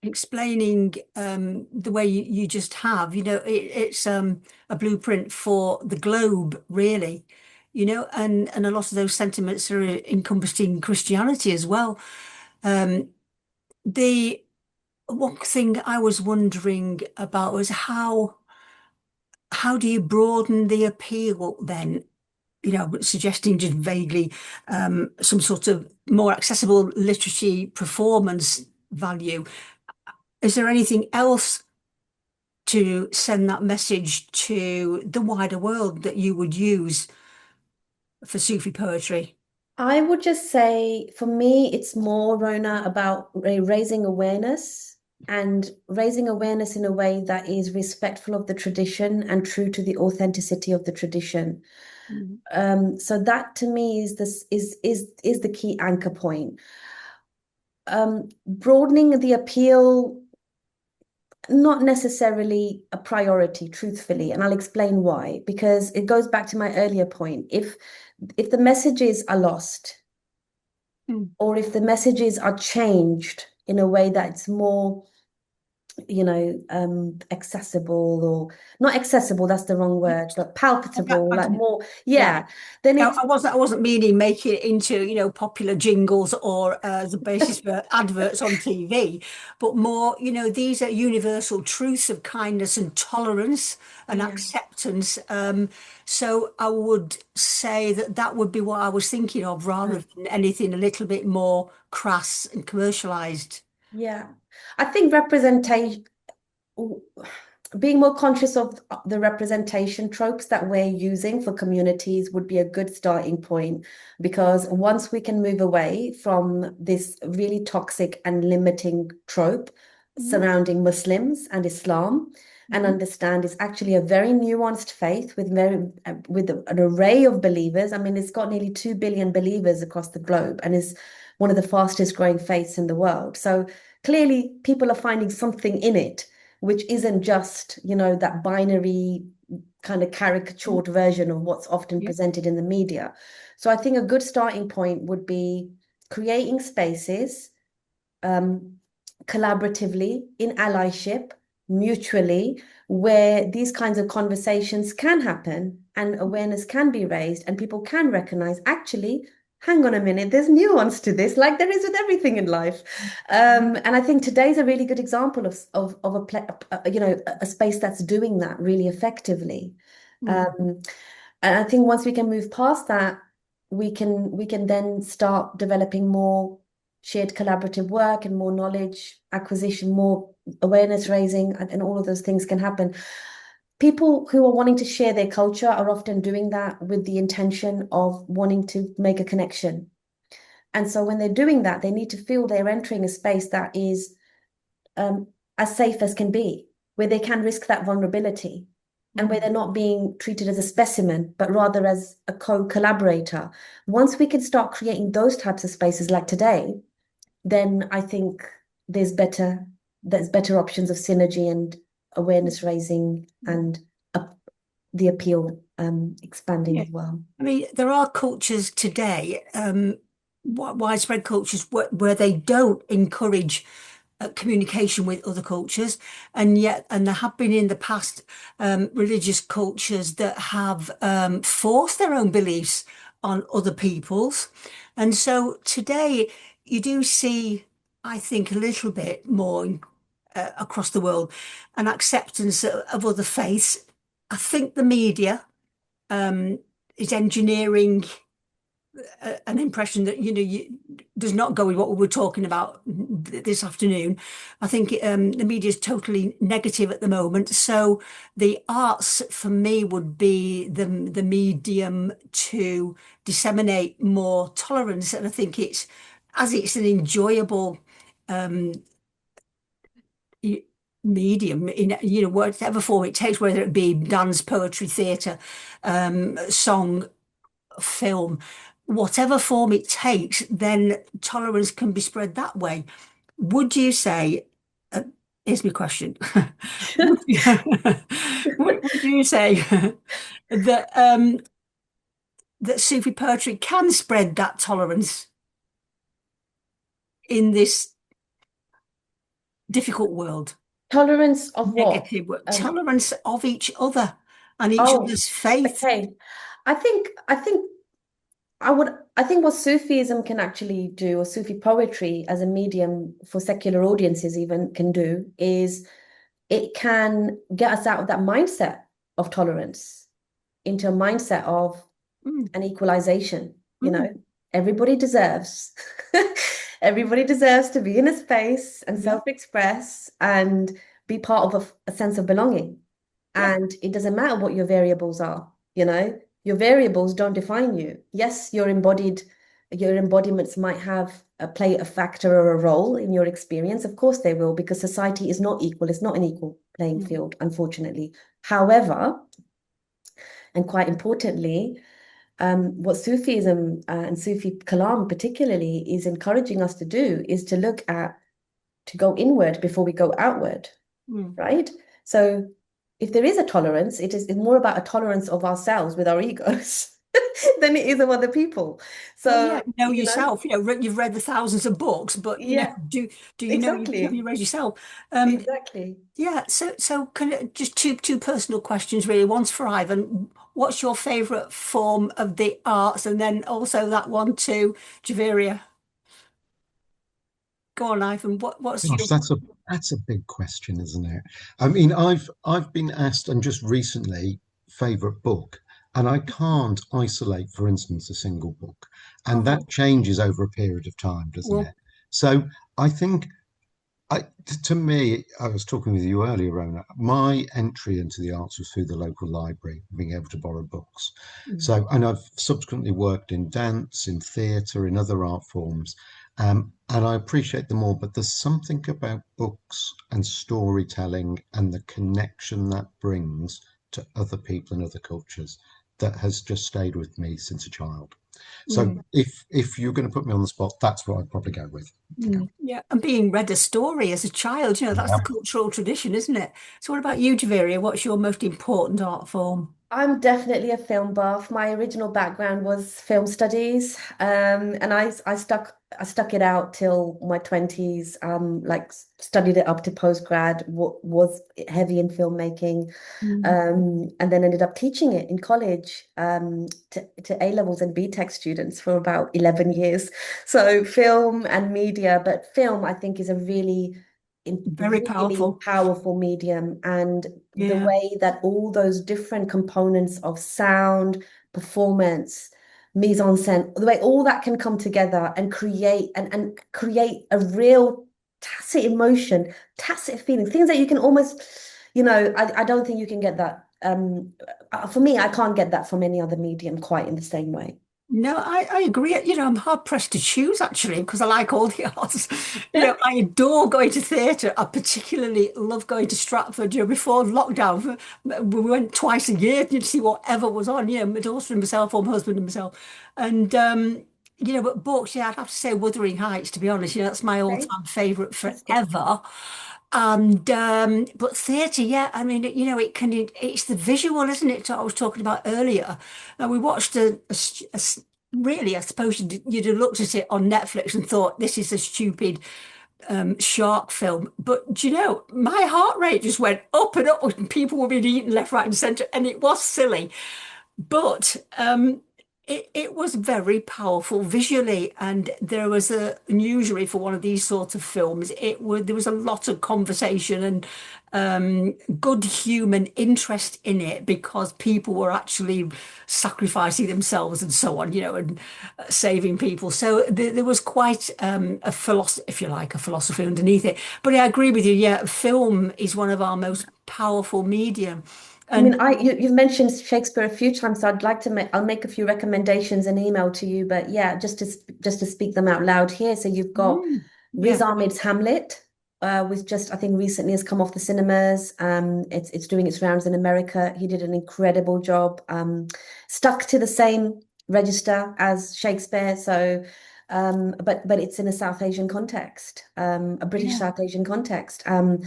Explaining the way you just have, it's a blueprint for the globe, really, and a lot of those sentiments are encompassed in Christianity as well. The one thing I was wondering about was how do you broaden the appeal then? Suggesting just vaguely some sort of more accessible literacy performance value. Is there anything else to send that message to the wider world that you would use for Sufi poetry? I would just say, for me, it's more, Rona, about raising awareness and raising awareness in a way that is respectful of the tradition and true to the authenticity of the tradition. So that to me is the key anchor point. Broadening the appeal, not necessarily a priority, truthfully, and I'll explain why, because it goes back to my earlier point. If the messages are lost, or if the messages are changed in a way that's more, accessible, or not accessible, that's the wrong word, but palpable, like more, then No, it's I wasn't meaning make it into, popular jingles or the basis for adverts on TV, but more, these are universal truths of kindness and tolerance and acceptance. So I would say that would be what I was thinking of rather than anything a little bit more crass and commercialized. Yeah, I think representation, being more conscious of the representation tropes that we're using for communities would be a good starting point, because once we can move away from this really toxic and limiting trope surrounding Muslims and Islam, and understand it's actually a very nuanced faith with an array of believers. I mean, it's got nearly 2 billion believers across the globe and is one of the fastest growing faiths in the world. So clearly people are finding something in it, which isn't just, that binary kind of caricatured version of what's often presented in the media. So I think a good starting point would be creating spaces collaboratively, in allyship, mutually, where these kinds of conversations can happen and awareness can be raised and people can recognize, actually, hang on a minute, there's nuance to this, like there is with everything in life. And I think today's a really good example of a space that's doing that really effectively. And I think once we can move past that, we can then start developing more shared collaborative work and more knowledge acquisition, more awareness raising, and all of those things can happen. People who are wanting to share their culture are often doing that with the intention of wanting to make a connection. And so when they're doing that, they need to feel they're entering a space that is as safe as can be, where they can risk that vulnerability and where they're not being treated as a specimen, but rather as a co-collaborator. Once we can start creating those types of spaces like today, then I think there's better options of synergy and awareness raising and the appeal expanding as well. I mean, there are cultures today, widespread cultures where they don't encourage communication with other cultures, and there have been in the past religious cultures that have forced their own beliefs on other people's. And so today you do see I think, a little bit more across the world, an acceptance of other faiths. I think the media is engineering an impression that does not go with what we were talking about this afternoon. I think the media is totally negative at the moment. So the arts for me would be the medium to disseminate more tolerance, and I think it's an enjoyable medium in whatever form it takes, whether it be dance, poetry, theatre, song, film, whatever form it takes, then tolerance can be spread that way. Would you say, here's my question, would you say that Sufi poetry can spread that tolerance in this difficult world? Tolerance of what? Negative tolerance of each other and each Oh, other's faith. okay. I think what Sufism can actually do, or Sufi poetry as a medium for secular audiences even can do, is it can get us out of that mindset of tolerance into a mindset of an equalization. Everybody deserves everybody deserves to be in a space and self-express and be part of a sense of belonging. And it doesn't matter what your variables are, your variables don't define you. Yes, your embodiments might play a factor or a role in your experience. Of course they will, because society is not equal. It's not an equal playing field, unfortunately. However, and quite importantly, what Sufism and Sufi Kalaam particularly is encouraging us to do is to go inward before we go outward, right? So if there is a tolerance, it's more about a tolerance of ourselves with our egos than it is of other people. So know yourself. You've read the thousands of books, but do you know exactly. you read yourself? Exactly. Yeah. So just two personal questions really. One's for Ivan. What's your favourite form of the arts, and then also that one to Javeria. Go on, Ivan. What's Gosh, your that's a big question, isn't it? I mean, I've been asked, and just recently, favorite book, and I can't isolate, for instance, a single book, and that changes over a period of time, doesn't it? So I think, to me, I was talking with you earlier, Rona. My entry into the arts was through the local library, being able to borrow books. So, and I've subsequently worked in dance, in theatre, in other art forms. And I appreciate them all, but there's something about books and storytelling and the connection that brings to other people and other cultures that has just stayed with me since a child. So if you're going to put me on the spot, that's what I'd probably go with. Yeah, and being read a story as a child, that's the cultural tradition, isn't it? So what about you, Javeria? What's your most important art form? I'm definitely a film buff. My original background was film studies, and I stuck it out till my 20s. Like studied it up to postgrad. Was heavy in filmmaking, and then ended up teaching it in college to A levels and BTech students for about 11 years. So film and media, but film I think is a Very really powerful. powerful medium, and the Yeah. way that all those different components of sound, performance, mise en scène, the way all that can come together and create a real tacit emotion, tacit feeling, things that you can almost, I don't think you can get that. For me, I can't get that from any other medium quite in the same way. No, I agree. I'm hard pressed to choose actually because I like all the arts. I adore going to theatre. I particularly love going to Stratford. Before lockdown, we went twice a year to see whatever was on. My daughter and myself, or my husband and myself. And but books, I'd have to say Wuthering Heights, to be honest. That's my Okay. all-time favourite Fantastic. forever. And but theatre, yeah, I mean, it's the visual, isn't it? I was talking about earlier. And we watched really, I suppose you'd have looked at it on Netflix and thought this is a stupid shark film. But do you know, my heart rate just went up and up when people were being eaten left, right, and centre, and it was silly. But It was very powerful visually, and there was unusually for one of these sorts of films, there was a lot of conversation and good human interest in it because people were actually sacrificing themselves and so on, and saving people. So there was quite a philosophy, if you like, a philosophy underneath it. But I agree with you. Yeah, film is one of our most powerful medium. I mean, And you've mentioned Shakespeare a few times, so I'd like to I'll make a few recommendations and email to you. But yeah, just to speak them out loud here. So you've got Riz yeah, Ahmed's Hamlet, which just I think recently has come off the cinemas. It's doing its rounds in America. He did an incredible job. Stuck to the same register as Shakespeare. So, but it's in a South Asian context, a British yeah. South Asian context. And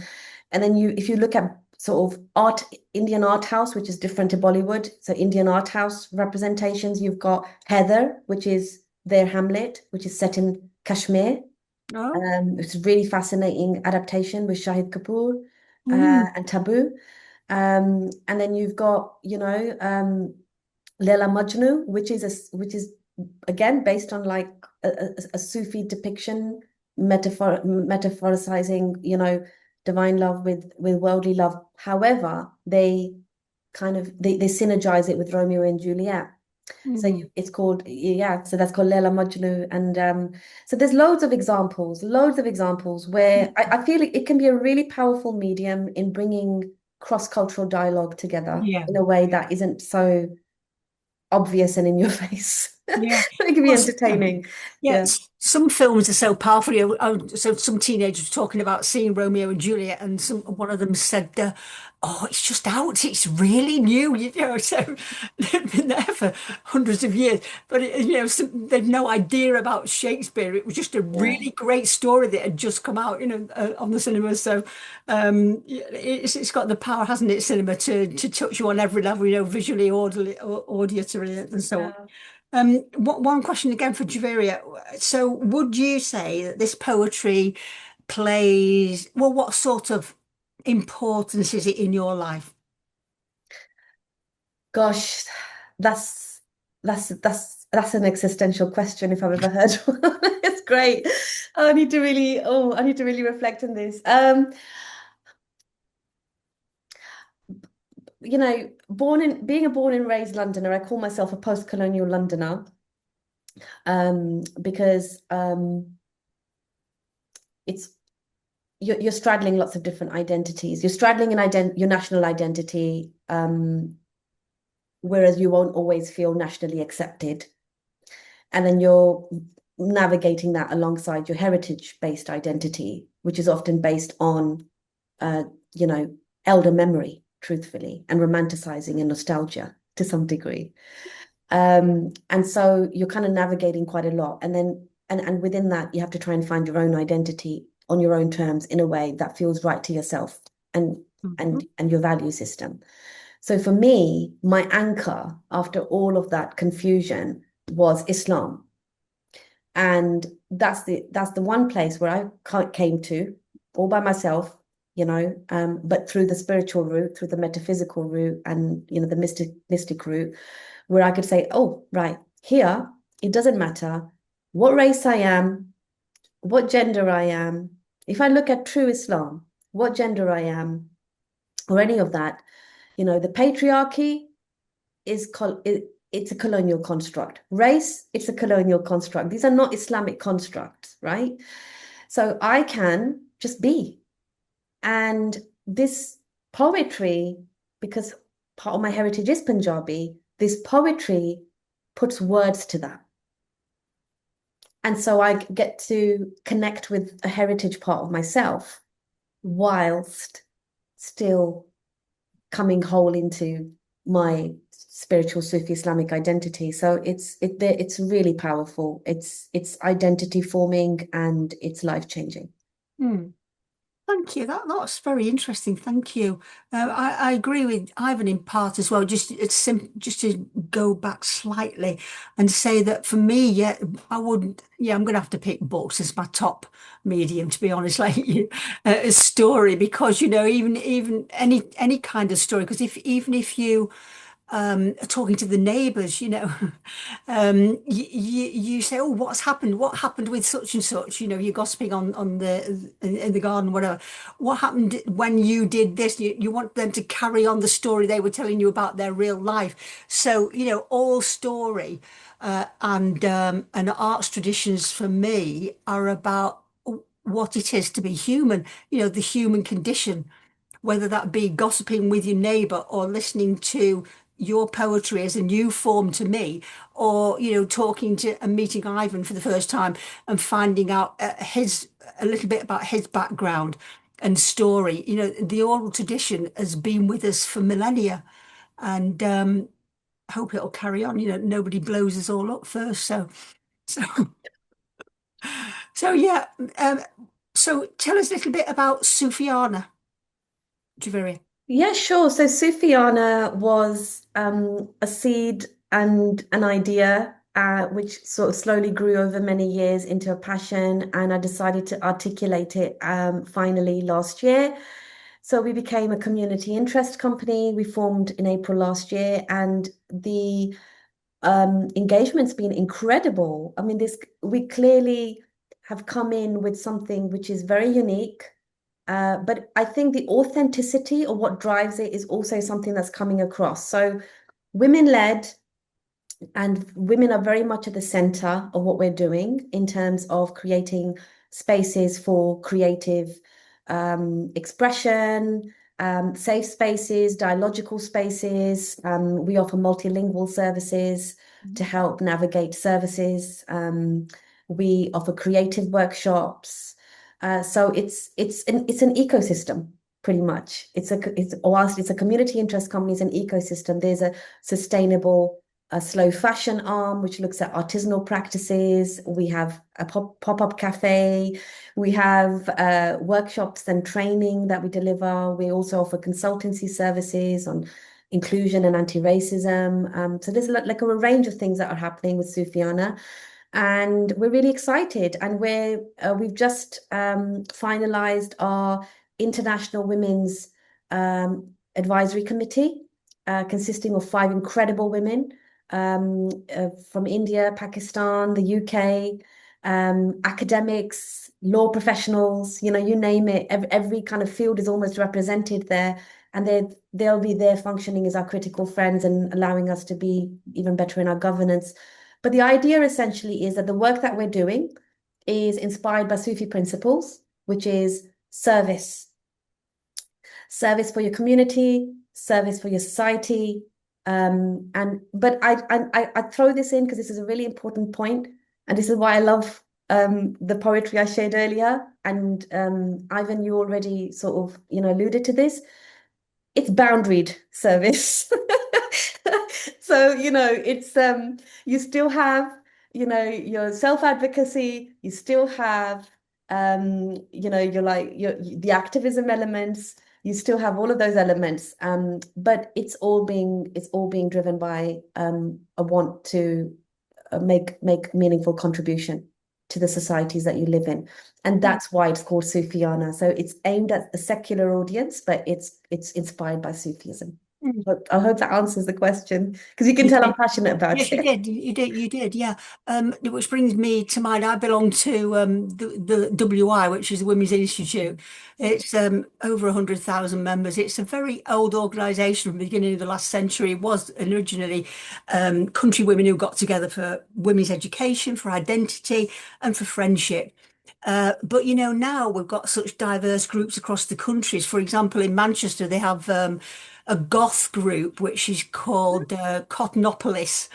then if you look at sort of Indian art house, which is different to Bollywood. So Indian art house representations, you've got Heather, which is their Hamlet, which is set in Kashmir. Oh, It's a really fascinating adaptation with Shahid Kapoor mm, and Taboo. And then you've got, Leila Majnu, which is again based on like a Sufi depiction, metaphoricizing, divine love with worldly love. However, they they synergize it with Romeo and Juliet. So mm, it's called, yeah, so that's called Leila Majnu. And so there's loads of examples where I feel it can be a really powerful medium in bringing cross-cultural dialogue together yeah. in a way that isn't so obvious and in your face. Yeah. It can be Well, yeah. entertaining. Yeah, Yeah. some films are so powerful. So some teenagers were talking about seeing Romeo and Juliet, and one of them said, "Oh, it's just out. It's really new, So they've been there for hundreds of years, but they've no idea about Shakespeare. It was just a Yeah. really great story that had just come out, on the cinema. So it's got the power, hasn't it, cinema, to touch you on every level, visually, auditory, and so on. Yeah. One question again for Javeria. So, would you say that this poetry plays, well, what sort of importance is it in your life? Gosh, that's that's an existential question if I've ever heard one. It's great. I need to really reflect on this. Being a born and raised Londoner, I call myself a post-colonial Londoner, because it's you're straddling lots of different identities. You're straddling your national identity, whereas you won't always feel nationally accepted. And then you're navigating that alongside your heritage-based identity, which is often based on, uh, you know, elder memory, truthfully, and romanticizing and nostalgia to some degree. And so you're kind of navigating quite a lot. And then, and within that, you have to try and find your own identity on your own terms in a way that feels right to yourself and Mhm. and your value system. So for me, my anchor after all of that confusion was Islam. And that's the one place where I came to all by myself, but through the spiritual route, through the metaphysical route, and the mystic route, where I could say, oh, right, here, it doesn't matter what race I am, what gender I am. If I look at true Islam, what gender I am, or any of that, the patriarchy it's a colonial construct. Race, it's a colonial construct. These are not Islamic constructs, right? So I can just be. And this poetry, because part of my heritage is Punjabi, this poetry puts words to that. And so I get to connect with a heritage part of myself whilst still coming whole into my spiritual Sufi Islamic identity. So it's really powerful. It's identity forming and it's life changing. Hmm. Thank you. That's very interesting. Thank you. I agree with Ivan in part as well. Just to go back slightly and say that for me, yeah, I'm going to have to pick books as my top medium, to be honest, like you, a story, because even any kind of story, because even if you talking to the neighbours, you say, oh, what's happened? What happened with such and such? You're gossiping on in the garden, whatever. What happened when you did this? You want them to carry on the story they were telling you about their real life. So, all story and arts traditions for me are about what it is to be human, the human condition, whether that be gossiping with your neighbour or listening to your poetry as a new form to me, or talking to and meeting Ivan for the first time and finding out a little bit about his background and story. The oral tradition has been with us for millennia, and hope it'll carry on. Nobody blows us all up first. So so yeah. So tell us a little bit about Sufiana, Javeria. Yeah, sure. So Sufiyana was a seed and an idea which sort of slowly grew over many years into a passion, and I decided to articulate it finally last year. So we became a community interest company. We formed in April last year, and the engagement's been incredible. I mean, we clearly have come in with something which is very unique. But I think the authenticity of what drives it is also something that's coming across. So women-led, and women are very much at the center of what we're doing in terms of creating spaces for creative expression, safe spaces, dialogical spaces. We offer multilingual services to help navigate services. We offer creative workshops. So it's an ecosystem, pretty much. Whilst it's a community interest company, it's an ecosystem. There's a sustainable slow fashion arm, which looks at artisanal practices. We have a pop-up cafe. We have workshops and training that we deliver. We also offer consultancy services on inclusion and anti-racism. So there's like a range of things that are happening with Sufiyana. And we're really excited. And we've just finalized our International Women's Advisory Committee, consisting of 5 incredible women from India, Pakistan, the UK, academics, law professionals, you name it. Every kind of field is almost represented there. And they'll be there functioning as our critical friends and allowing us to be even better in our governance. But the idea essentially is that the work that we're doing is inspired by Sufi principles, which is service. Service for your community, service for your society. But I throw this in because this is a really important point, and this is why I love the poetry I shared earlier. And Ivan, you already sort of alluded to this. It's boundaried service. So it's you still have your self-advocacy. You still have the activism elements. You still have all of those elements, but it's all being driven by a want to make meaningful contribution to the societies that you live in, and that's why it's called Sufiyana. So it's aimed at a secular audience, but it's inspired by Sufism. But I hope that answers the question, because you can tell I'm passionate about Yes, it. you did, yeah. Which brings me to mind, I belong to the WI, which is the Women's Institute. It's over 100,000 members. It's a very old organisation from the beginning of the last century. It was originally country women who got together for women's education, for identity, and for friendship. But now we've got such diverse groups across the countries. For example, in Manchester, they have a goth group which is called Cottonopolis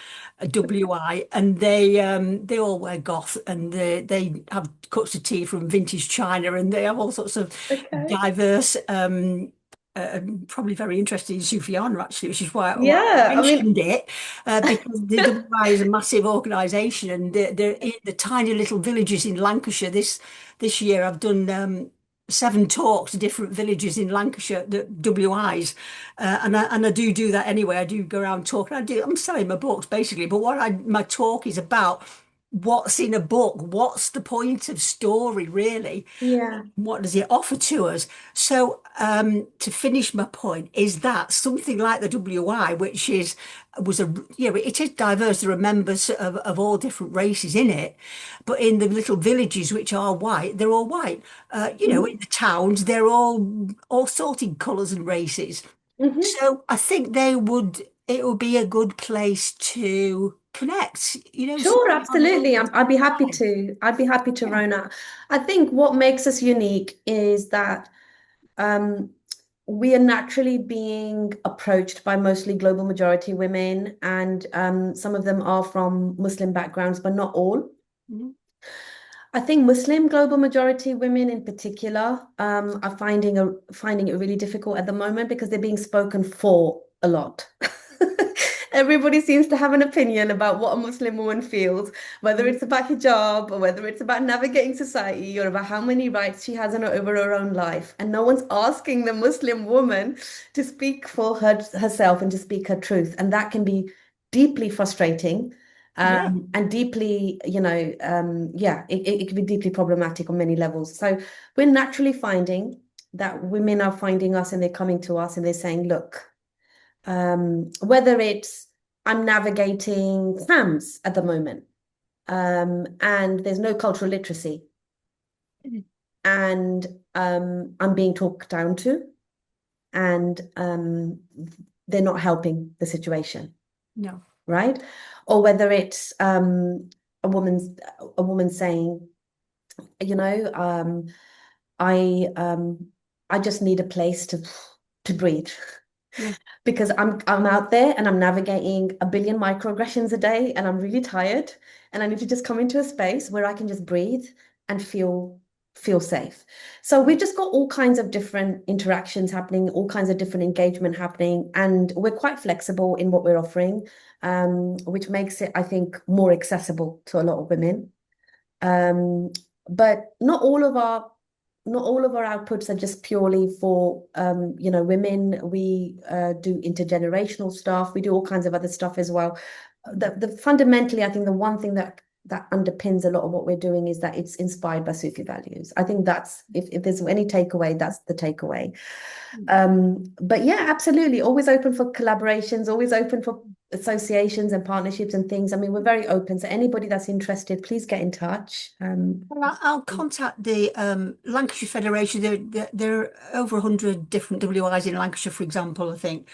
WI, and they all wear goth, and they have cups of tea from vintage china, and they have all sorts of diverse. Probably very interested in Sufiyana, actually, which is why I mentioned it, because the WI is a massive organisation, and they're in the tiny little villages in Lancashire. This year I've done 7 talks to different villages in Lancashire, the WIs, and I do that anyway. I do go around talking. I'm selling my books basically, but my talk is about what's in a book? What's the point of story, really? Yeah. What does it offer to us? So, to finish my point, is that something like the WI, which was a, it is diverse. There are members of all different races in it, but in the little villages which are white, they're all white. In the towns, they're all sorted colours and races. Mm-hmm. So I think it would be a good place to connect, Sure, something on the absolutely. I'd be happy line. to. I'd be happy to, Yeah. Rona. I think what makes us unique is that um, we are naturally being approached by mostly global majority women, and some of them are from Muslim backgrounds, but not all. Mhm. I think Muslim global majority women in particular are finding it really difficult at the moment because they're being spoken for a lot. Everybody seems to have an opinion about what a Muslim woman feels, whether it's about hijab or whether it's about navigating society or about how many rights she has over her own life. And no one's asking the Muslim woman to speak for herself and to speak her truth. And that can be deeply frustrating. Yeah. And deeply, yeah, it can be deeply problematic on many levels. So we're naturally finding that women are finding us and they're coming to us and they're saying, look, whether it's I'm navigating trams at the moment, and there's no cultural literacy, and I'm being talked down to, and they're not helping the situation. No. Right? Or whether it's a woman saying, you know, I I just need a place to breathe. Yeah. Because I'm out there and I'm navigating a billion microaggressions a day and I'm really tired and I need to just come into a space where I can just breathe and feel safe. So we've just got all kinds of different interactions happening, all kinds of different engagement happening, and we're quite flexible in what we're offering, which makes it, I think, more accessible to a lot of women. But not all of our outputs are just purely for women. We do intergenerational stuff. We do all kinds of other stuff as well. The fundamentally, I think the one thing that underpins a lot of what we're doing is that it's inspired by Sufi values. I think that's if there's any takeaway, that's the takeaway. But yeah, absolutely. Always open for collaborations, always open for associations and partnerships and things. I mean, we're very open. So anybody that's interested, please get in touch. Well, I'll contact the Lancashire Federation. There are over 100 different WIs in Lancashire, for example, I think.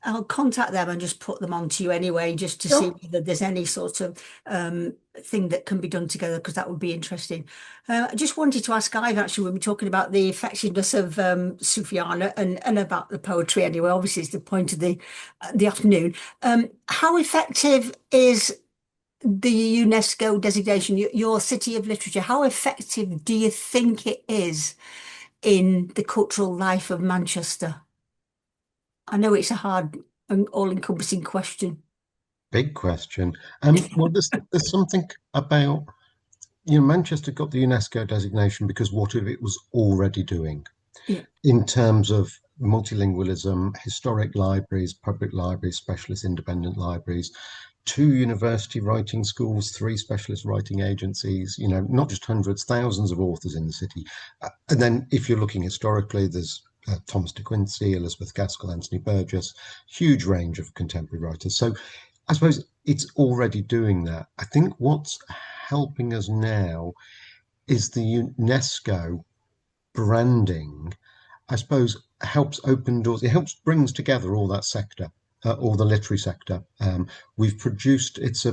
I'll contact them and just put them on to you anyway, just to see Sure. whether there's any sort of thing that can be done together, because that would be interesting. I just wanted to ask Ivan, actually, when we're talking about the effectiveness of SUFIYANA and about the poetry anyway, obviously it's the point of the afternoon. How effective is the UNESCO designation, your city of literature? How effective do you think it is in the cultural life of Manchester? I know it's a hard and all-encompassing question. Big question. Well, there's something about, Manchester got the UNESCO designation because what it was already doing Yeah. in terms of multilingualism, historic libraries, public libraries, specialist independent libraries, 2 university writing schools, 3 specialist writing agencies, not just hundreds, thousands of authors in the city. And then if you're looking historically, there's Thomas de Quincey, Elizabeth Gaskell, Anthony Burgess, huge range of contemporary writers. So I suppose it's already doing that. I think what's helping us now is the UNESCO branding, I suppose, helps open doors. It helps brings together all that sector, all the literary sector. We've produced, it's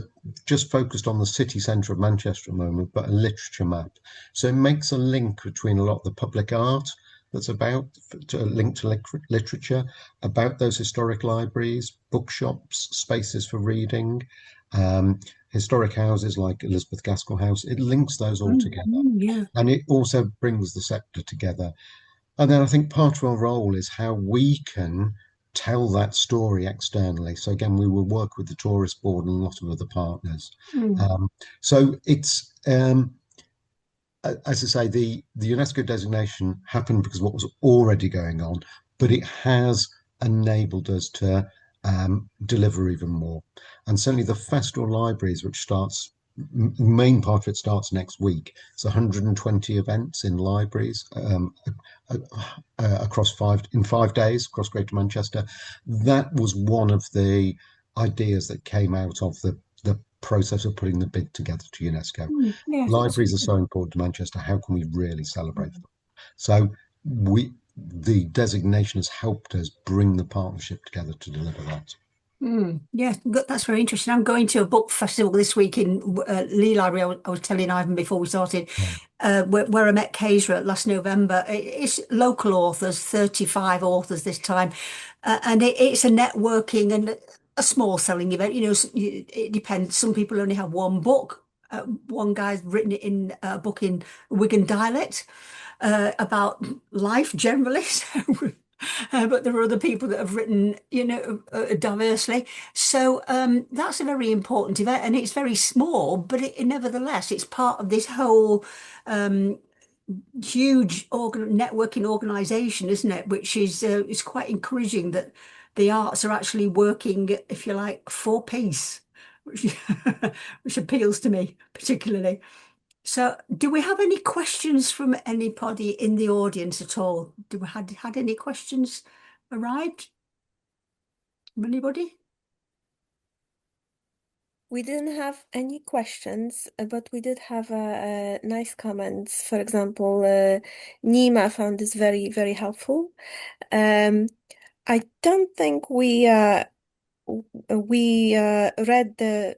just focused on the city centre of Manchester at the moment, but a literature map. So it makes a link between a lot of the public art that's about to link to literature, about those historic libraries, bookshops, spaces for reading, historic houses like Elizabeth Gaskell House. It links those all together. Yeah. And it also brings the sector together. And then I think part of our role is how we can tell that story externally. So again, we will work with the Tourist Board and a lot of other partners. So it's, as I say, the UNESCO designation happened because of what was already going on, but it has enabled us to deliver even more. And certainly the Festival Libraries, which starts main part of it starts next week. It's 120 events in libraries across 5 days across Greater Manchester. That was one of the ideas that came out of the process of putting the bid together to UNESCO. Yeah, Libraries are so important to Manchester. How can we really celebrate them? So the designation has helped us bring the partnership together to deliver that. Yeah, that's very interesting. I'm going to a book festival this week in Lee Library. I was telling Ivan before we started, where I met Kezra last November. It's local authors, 35 authors this time, and it's a networking and a small selling event. You know, it depends. Some people only have one book. One guy's written it in a book in Wigan dialect about life generally. But there are other people that have written, you know, diversely. So that's a very important event, and it's very small, but nevertheless, it's part of this whole huge networking organization, isn't it? Which is it's quite encouraging that the arts are actually working, if you like, for peace, which, which appeals to me particularly. So, do we have any questions from anybody in the audience at all? Do we had any questions arrived from anybody? We didn't have any questions, but we did have nice comments. For example, Nima found this very, very helpful. I don't think we read the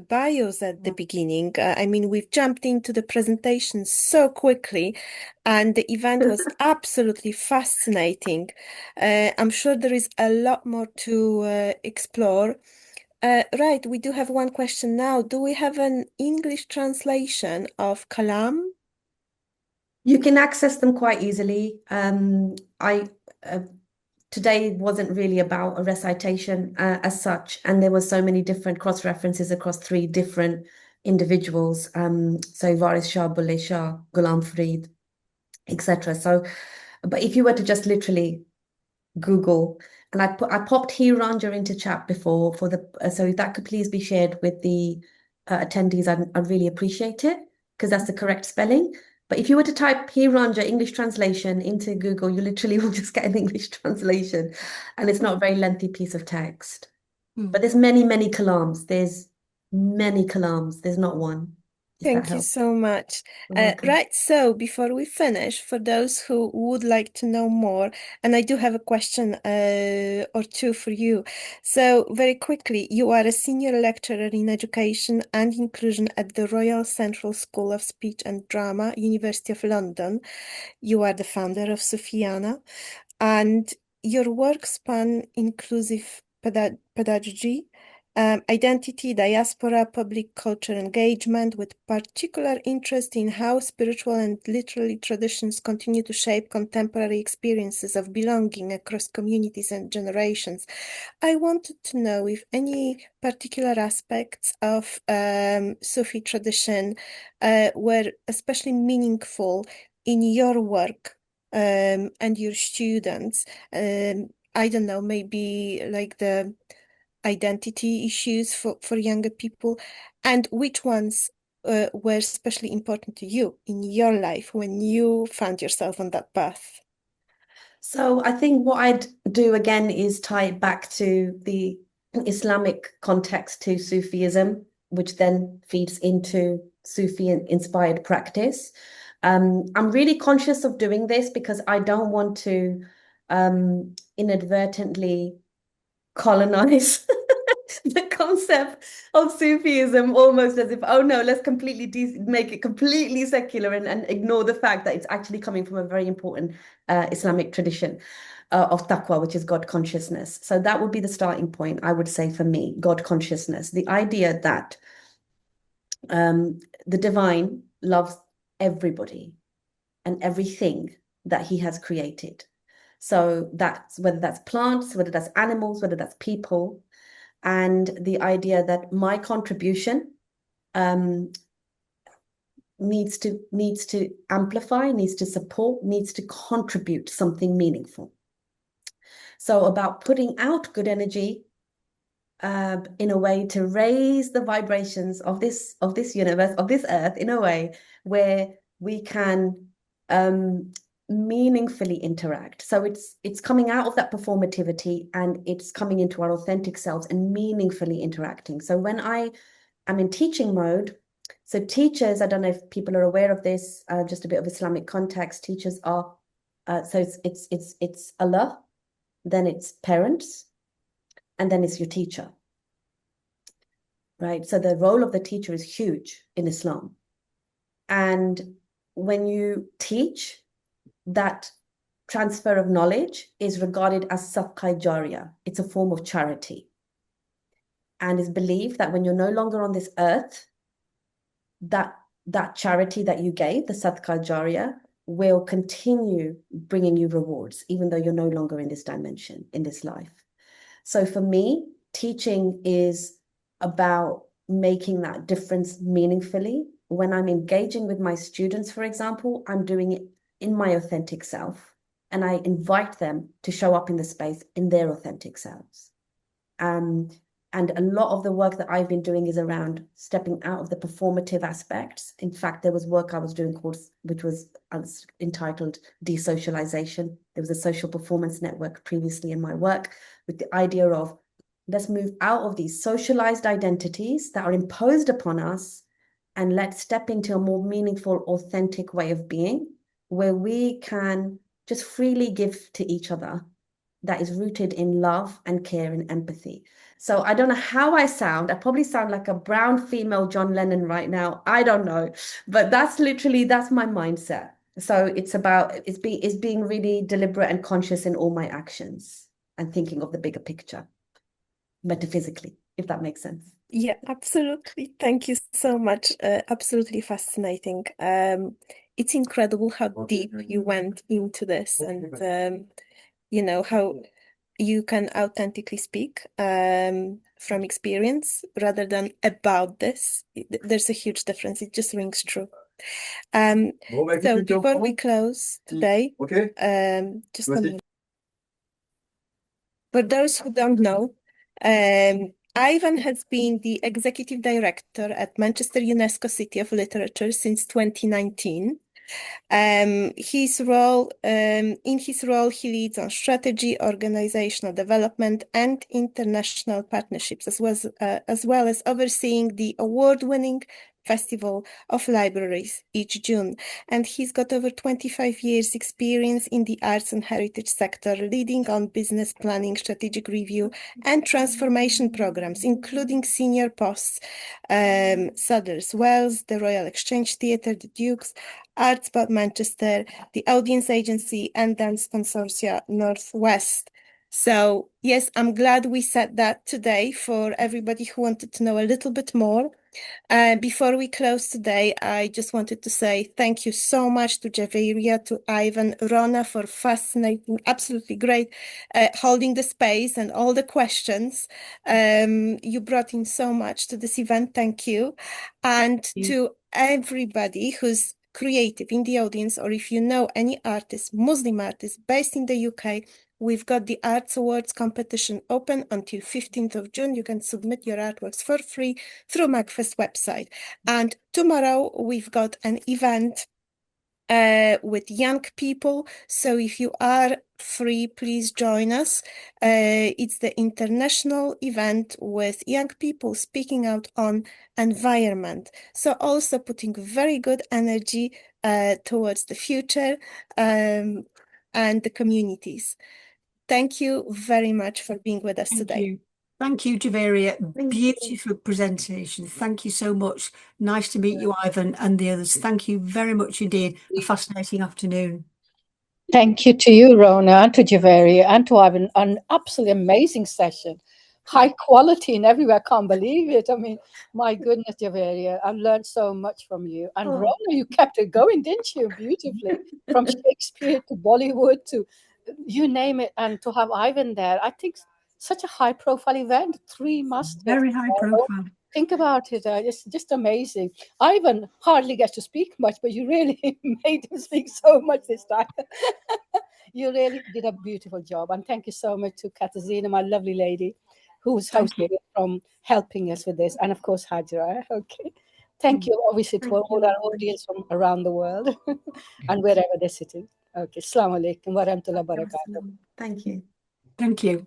bios at the beginning. I mean, we've jumped into the presentation so quickly, and the event was absolutely fascinating. I'm sure there is a lot more to explore. Right, we do have one question now. Do we have an English translation of Kalaam? You can access them quite easily. Today wasn't really about a recitation as such, and there were so many different cross references across 3 different individuals. So Reverence Shah, Bulleh Shah, Ghulam Farid, etc. So, but if you were to just literally Google, and I popped Hiranja into chat before for the so if that could please be shared with the attendees, I'd really appreciate it, because that's the correct spelling. But if you were to type Hiranja English translation into Google, you literally will just get an English translation, and it's not a very lengthy piece of text. But there's many, many kalams. There's many kalams. There's not one. If that Thank you helps. so much. You're welcome. Right, so before we finish, for those who would like to know more, and I do have a question or two for you. So, very quickly, you are a senior lecturer in education and inclusion at the Royal Central School of Speech and Drama, University of London. You are the founder of SUFIYANA, and your work span inclusive pedagogy, identity, diaspora, public culture engagement, with particular interest in how spiritual and literary traditions continue to shape contemporary experiences of belonging across communities and generations. I wanted to know if any particular aspects of Sufi tradition were especially meaningful in your work and your students. I don't know, maybe like the identity issues for younger people, and which ones were especially important to you in your life when you found yourself on that path? So I think what I'd do again is tie it back to the Islamic context to Sufism, which then feeds into Sufi inspired practice. I'm really conscious of doing this because I don't want to inadvertently colonize the concept of Sufism, almost as if, oh no, let's completely make it completely secular and ignore the fact that it's actually coming from a very important Islamic tradition of taqwa, which is God consciousness. So that would be the starting point, I would say, for me, God consciousness, the idea that the divine loves everybody and everything that he has created. So that's whether that's plants, whether that's animals, whether that's people, and the idea that my contribution needs to amplify, needs to support, needs to contribute something meaningful. So about putting out good energy in a way to raise the vibrations of this universe, of this earth, in a way where we can meaningfully interact. So it's coming out of that performativity and it's coming into our authentic selves and meaningfully interacting. So when I am in teaching mode, so teachers, I don't know if people are aware of this, just a bit of Islamic context, teachers are, so it's Allah, then it's parents, and then it's your teacher, right? So the role of the teacher is huge in Islam. And when you teach, that transfer of knowledge is regarded as sadaqah jariyah. It's a form of charity. And it's believed that when you're no longer on this earth, that charity that you gave, the sadaqah jariyah, will continue bringing you rewards, even though you're no longer in this dimension, in this life. So for me, teaching is about making that difference meaningfully. When I'm engaging with my students, for example, I'm doing it in my authentic self, and I invite them to show up in the space in their authentic selves. And a lot of the work that I've been doing is around stepping out of the performative aspects. In fact, there was work I was doing which was entitled Desocialization. There was a social performance network previously in my work with the idea of let's move out of these socialized identities that are imposed upon us and let's step into a more meaningful, authentic way of being where we can just freely give to each other that is rooted in love and care and empathy. So I don't know how I sound. I probably sound like a brown female John Lennon right now. I don't know, but that's my mindset. So it's being really deliberate and conscious in all my actions and thinking of the bigger picture, metaphysically, if that makes sense. Yeah, absolutely. Thank you so much. Absolutely fascinating. It's incredible how deep you went into this and how you can authentically speak from experience rather than about this. There's a huge difference. It just rings true. So before we close today, just a minute. For those who don't know, Ivan has been the executive director at Manchester UNESCO City of Literature since 2019. In his role, he leads on strategy, organizational development, and international partnerships, as well as overseeing the award-winning Festival of Libraries each June. And he's got over 25 years experience in the arts and heritage sector, leading on business planning, strategic review, and transformation programs, including senior posts, Sadler's Wells, the Royal Exchange Theatre, the Dukes, Arts About Manchester, the Audience Agency, and Dance Consortia Northwest. So yes, I'm glad we said that today for everybody who wanted to know a little bit more. Before we close today, I just wanted to say thank you so much to Javeria, to Ivan, Rona for fascinating, absolutely great, holding the space and all the questions. You brought in so much to this event. Thank you. And to everybody who's creative in the audience, or if you know any artist, Muslim artist based in the UK, we've got the Arts Awards competition open until 15th of June. You can submit your artworks for free through MACFEST website. And tomorrow we've got an event with young people. So if you are free, please join us. It's the international event with young people speaking out on environment. So also putting very good energy towards the future and the communities. Thank you very much for being with us today. Thank you, Javeria. Beautiful presentation. Thank you so much. Nice to meet you, Ivan, and the others. Thank you very much indeed. A fascinating afternoon. Thank you to you, Rona, and to Javeria, and to Ivan. An absolutely amazing session. High quality in everywhere. I can't believe it. I mean, my goodness, Javeria, I've learned so much from you. And Rona, you kept it going, didn't you? Beautifully. From Shakespeare to Bollywood to you name it. And to have Ivan there, I think such a high profile event. 3 masters. Very high profile. Think about it. It's just amazing. Ivan hardly gets to speak much, but you really made him speak so much this time. You really did a beautiful job. And thank you so much to Katarzyna, my lovely lady. who's Thank hosting it, from helping us with this. And of course, Hajra. Okay. Thank you, obviously, to Thank all you. our audience from around the world and wherever they're sitting. Okay. Assalamu alaikum wa rahmatullahi wa barakatuh. Thank you. Thank you.